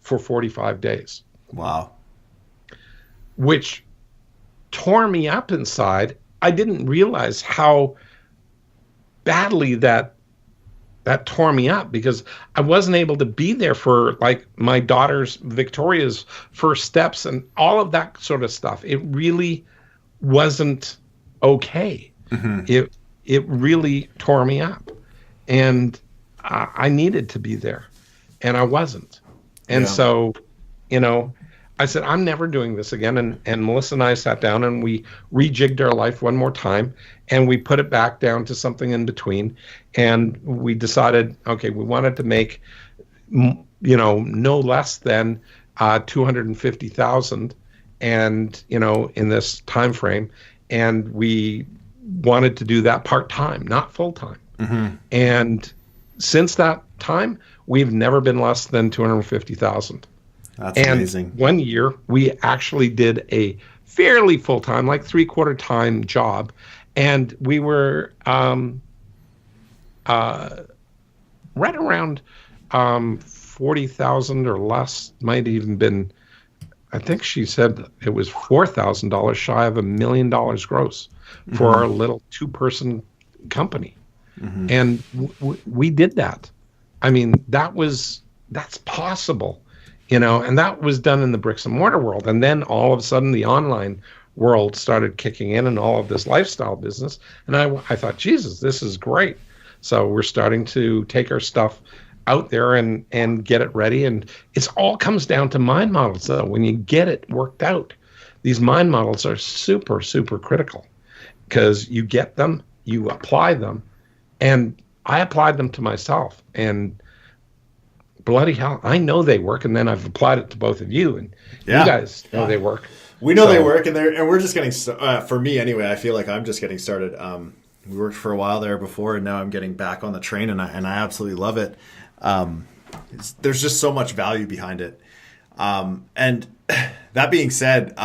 for 45 days. Wow. Which tore me up inside. I didn't realize how badly that tore me up, because I wasn't able to be there for like my daughter's, Victoria's first steps and all of that sort of stuff. It really wasn't okay. It really tore me up, and I needed to be there, and I wasn't. And so, I said, I'm never doing this again. And Melissa and I sat down and we rejigged our life one more time, and we put it back down to something in between. And we decided, okay, we wanted to make, no less than 250,000, and in this time frame, and we wanted to do that part-time, not full-time. And since that time, we've never been less than 250,000. That's and amazing. One year we actually did a fairly full-time, like 3/4 time job, and we were right around 40,000 or less. Might even been, I think she said it was $4,000 shy of $1 million gross for our little 2-person company. And we did that. I mean, that's possible. And that was done in the bricks and mortar world. And then all of a sudden the online world started kicking in, and all of this lifestyle business. And I thought, Jesus, this is great. So we're starting to take our stuff out there and get it ready. And it all comes down to mind models, though. When you get it worked out, these mind models are super, super critical, because you get them, you apply them. And I applied them to myself, and bloody hell, I know they work, and then I've applied it to both of you, and you guys know they work. We know they work, and we're just getting. For me, anyway, I feel like I'm just getting started. We worked for a while there before, and now I'm getting back on the train, and I absolutely love it. There's just so much value behind it. And that being said,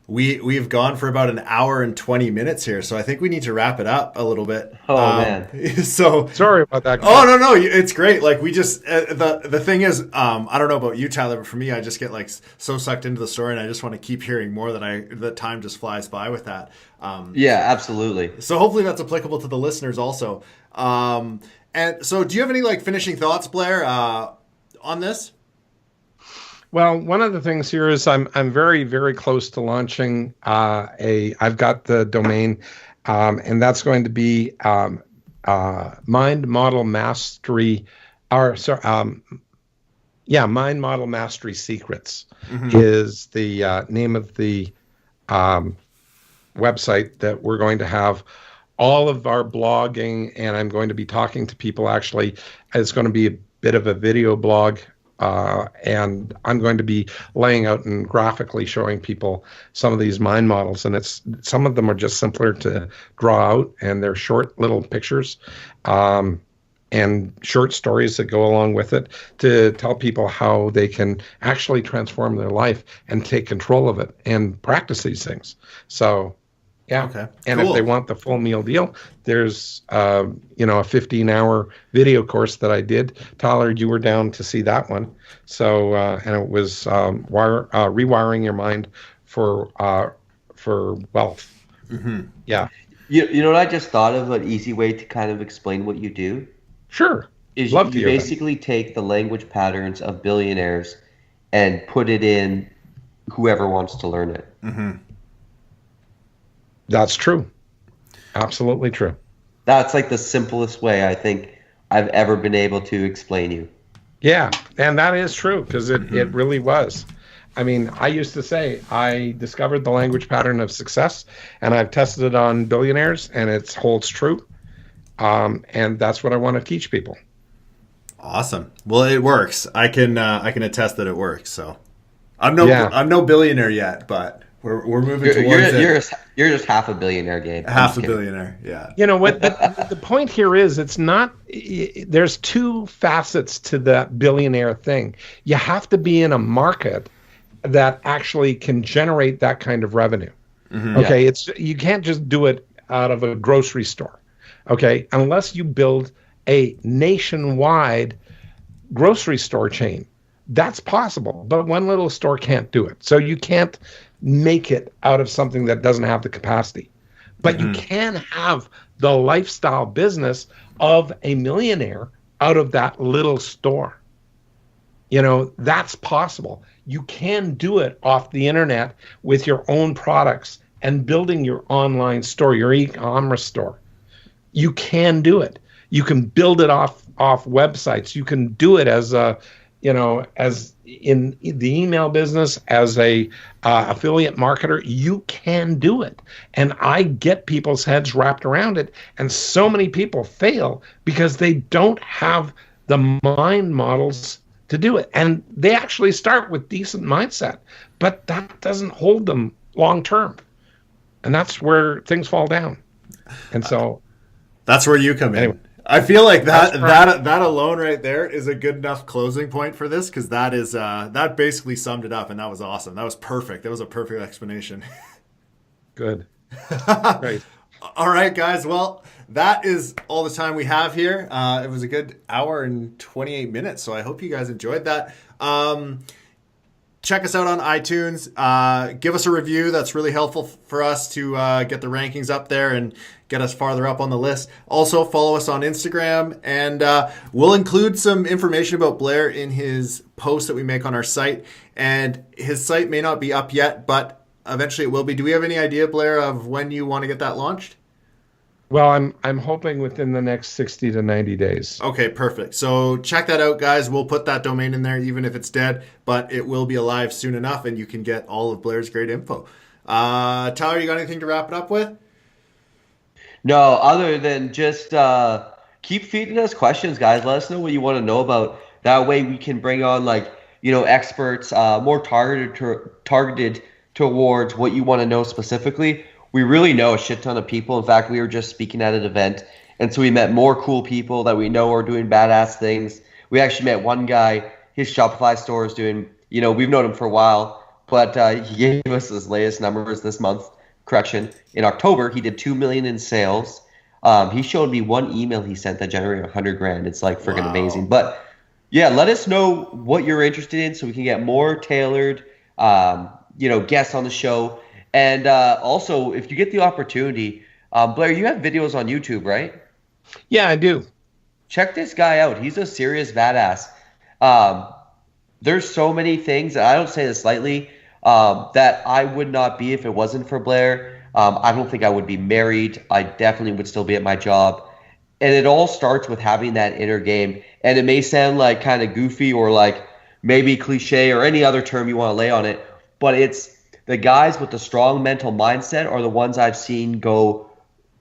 we've gone for about an hour and 20 minutes here, so I think we need to wrap it up a little bit. Oh man! So sorry about that. Oh no, it's great. Like, we just the thing is, I don't know about you, Tyler, but for me, I just get like so sucked into the story, and I just want to keep hearing more. That time just flies by with that. Yeah, absolutely. So hopefully that's applicable to the listeners also. And so, do you have any like finishing thoughts, Blair, on this? Well, one of the things here is I'm very, very close to launching I've got the domain, and that's going to be Mind Model Mastery, Mind Model Mastery Secrets is the name of the website that we're going to have all of our blogging, and I'm going to be talking to people. Actually, it's going to be a bit of a video blog. And I'm going to be laying out and graphically showing people some of these mind models, and some of them are just simpler to draw out, and they're short little pictures and short stories that go along with it to tell people how they can actually transform their life and take control of it and practice these things. So, yeah. Okay. And cool. If they want the full meal deal, there's a 15-hour video course that I did. Tyler, you were down to see that one. So and it was rewiring your mind for wealth. Yeah. You know what I just thought of, an easy way to kind of explain what you do? Sure. Is you basically take the language patterns of billionaires and put it in whoever wants to learn it. That's true. Absolutely true. That's like the simplest way I think I've ever been able to explain you. Yeah, and that is true, because it really was. I mean, I used to say I discovered the language pattern of success, and I've tested it on billionaires, and it holds true. And that's what I want to teach people. Awesome. Well, it works. I can attest that it works. So I'm no billionaire yet, but we're moving towards it. You're just half a billionaire, Gabe. Half a billionaire, yeah. You know what? The point here is it's not. There's two facets to that billionaire thing. You have to be in a market that actually can generate that kind of revenue. Mm-hmm. Okay, you can't just do it out of a grocery store. Okay, unless you build a nationwide grocery store chain. That's possible, but one little store can't do it. So you can't make it out of something that doesn't have the capacity. But you can have the lifestyle business of a millionaire out of that little store. You know, that's possible. You can do it off the internet with your own products and building your online store, your e-commerce store. You can do it. You can build it off websites. You can do it as as in the email business, as a affiliate marketer. You can do it. And I get people's heads wrapped around it. And so many people fail because they don't have the mind models to do it. And they actually start with decent mindset, but that doesn't hold them long term. And that's where things fall down. And so that's where you come in. I feel like that alone right there is a good enough closing point for this, because that basically summed it up, and that was awesome. That was perfect. That was a perfect explanation. Good. Great. All right, guys. Well, that is all the time we have here. It was a good hour and 28 minutes, so I hope you guys enjoyed that. Check us out on iTunes. Give us a review. That's really helpful for us to get the rankings up there and get us farther up on the list. Also, follow us on Instagram, and we'll include some information about Blair in his post that we make on our site. And his site may not be up yet, but eventually it will be. Do we have any idea, Blair, of when you want to get that launched? Well, I'm hoping within the next 60 to 90 days. Okay, perfect. So check that out, guys. We'll put that domain in there, even if it's dead, but it will be alive soon enough, and you can get all of Blair's great info. Tyler, you got anything to wrap it up with? No, other than just keep feeding us questions, guys. Let us know what you want to know about. That way we can bring on experts more targeted towards what you want to know specifically. We really know a shit ton of people. In fact, we were just speaking at an event, and so we met more cool people that we know are doing badass things. We actually met one guy, his Shopify store is doing, we've known him for a while, but he gave us his latest numbers this month. Correction, in October, he did $2 million in sales. He showed me one email he sent that generated $100,000. It's like freaking amazing. But yeah, let us know what you're interested in so we can get more tailored, guests on the show. And also, if you get the opportunity, Blair, you have videos on YouTube, right? Yeah, I do. Check this guy out. He's a serious badass. There's so many things, and I don't say this lightly, that I would not be if it wasn't for Blair. I don't think I would be married. I definitely would still be at my job. And it all starts with having that inner game. And it may sound like kind of goofy or like maybe cliche or any other term you want to lay on it, but it's the guys with the strong mental mindset are the ones I've seen go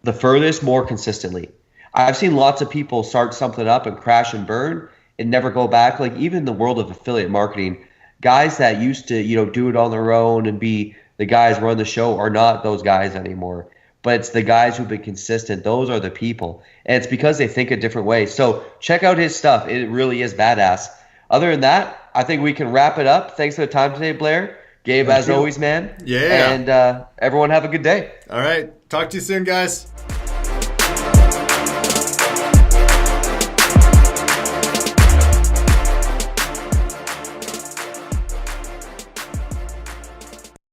the furthest more consistently. I've seen lots of people start something up and crash and burn and never go back. Like even in the world of affiliate marketing, guys that used to, do it on their own and be the guys run the show are not those guys anymore. But it's the guys who've been consistent. Those are the people. And it's because they think a different way. So check out his stuff. It really is badass. Other than that, I think we can wrap it up. Thanks for the time today, Blair. Gabe, as always, man. Yeah. And everyone have a good day. All right. Talk to you soon, guys.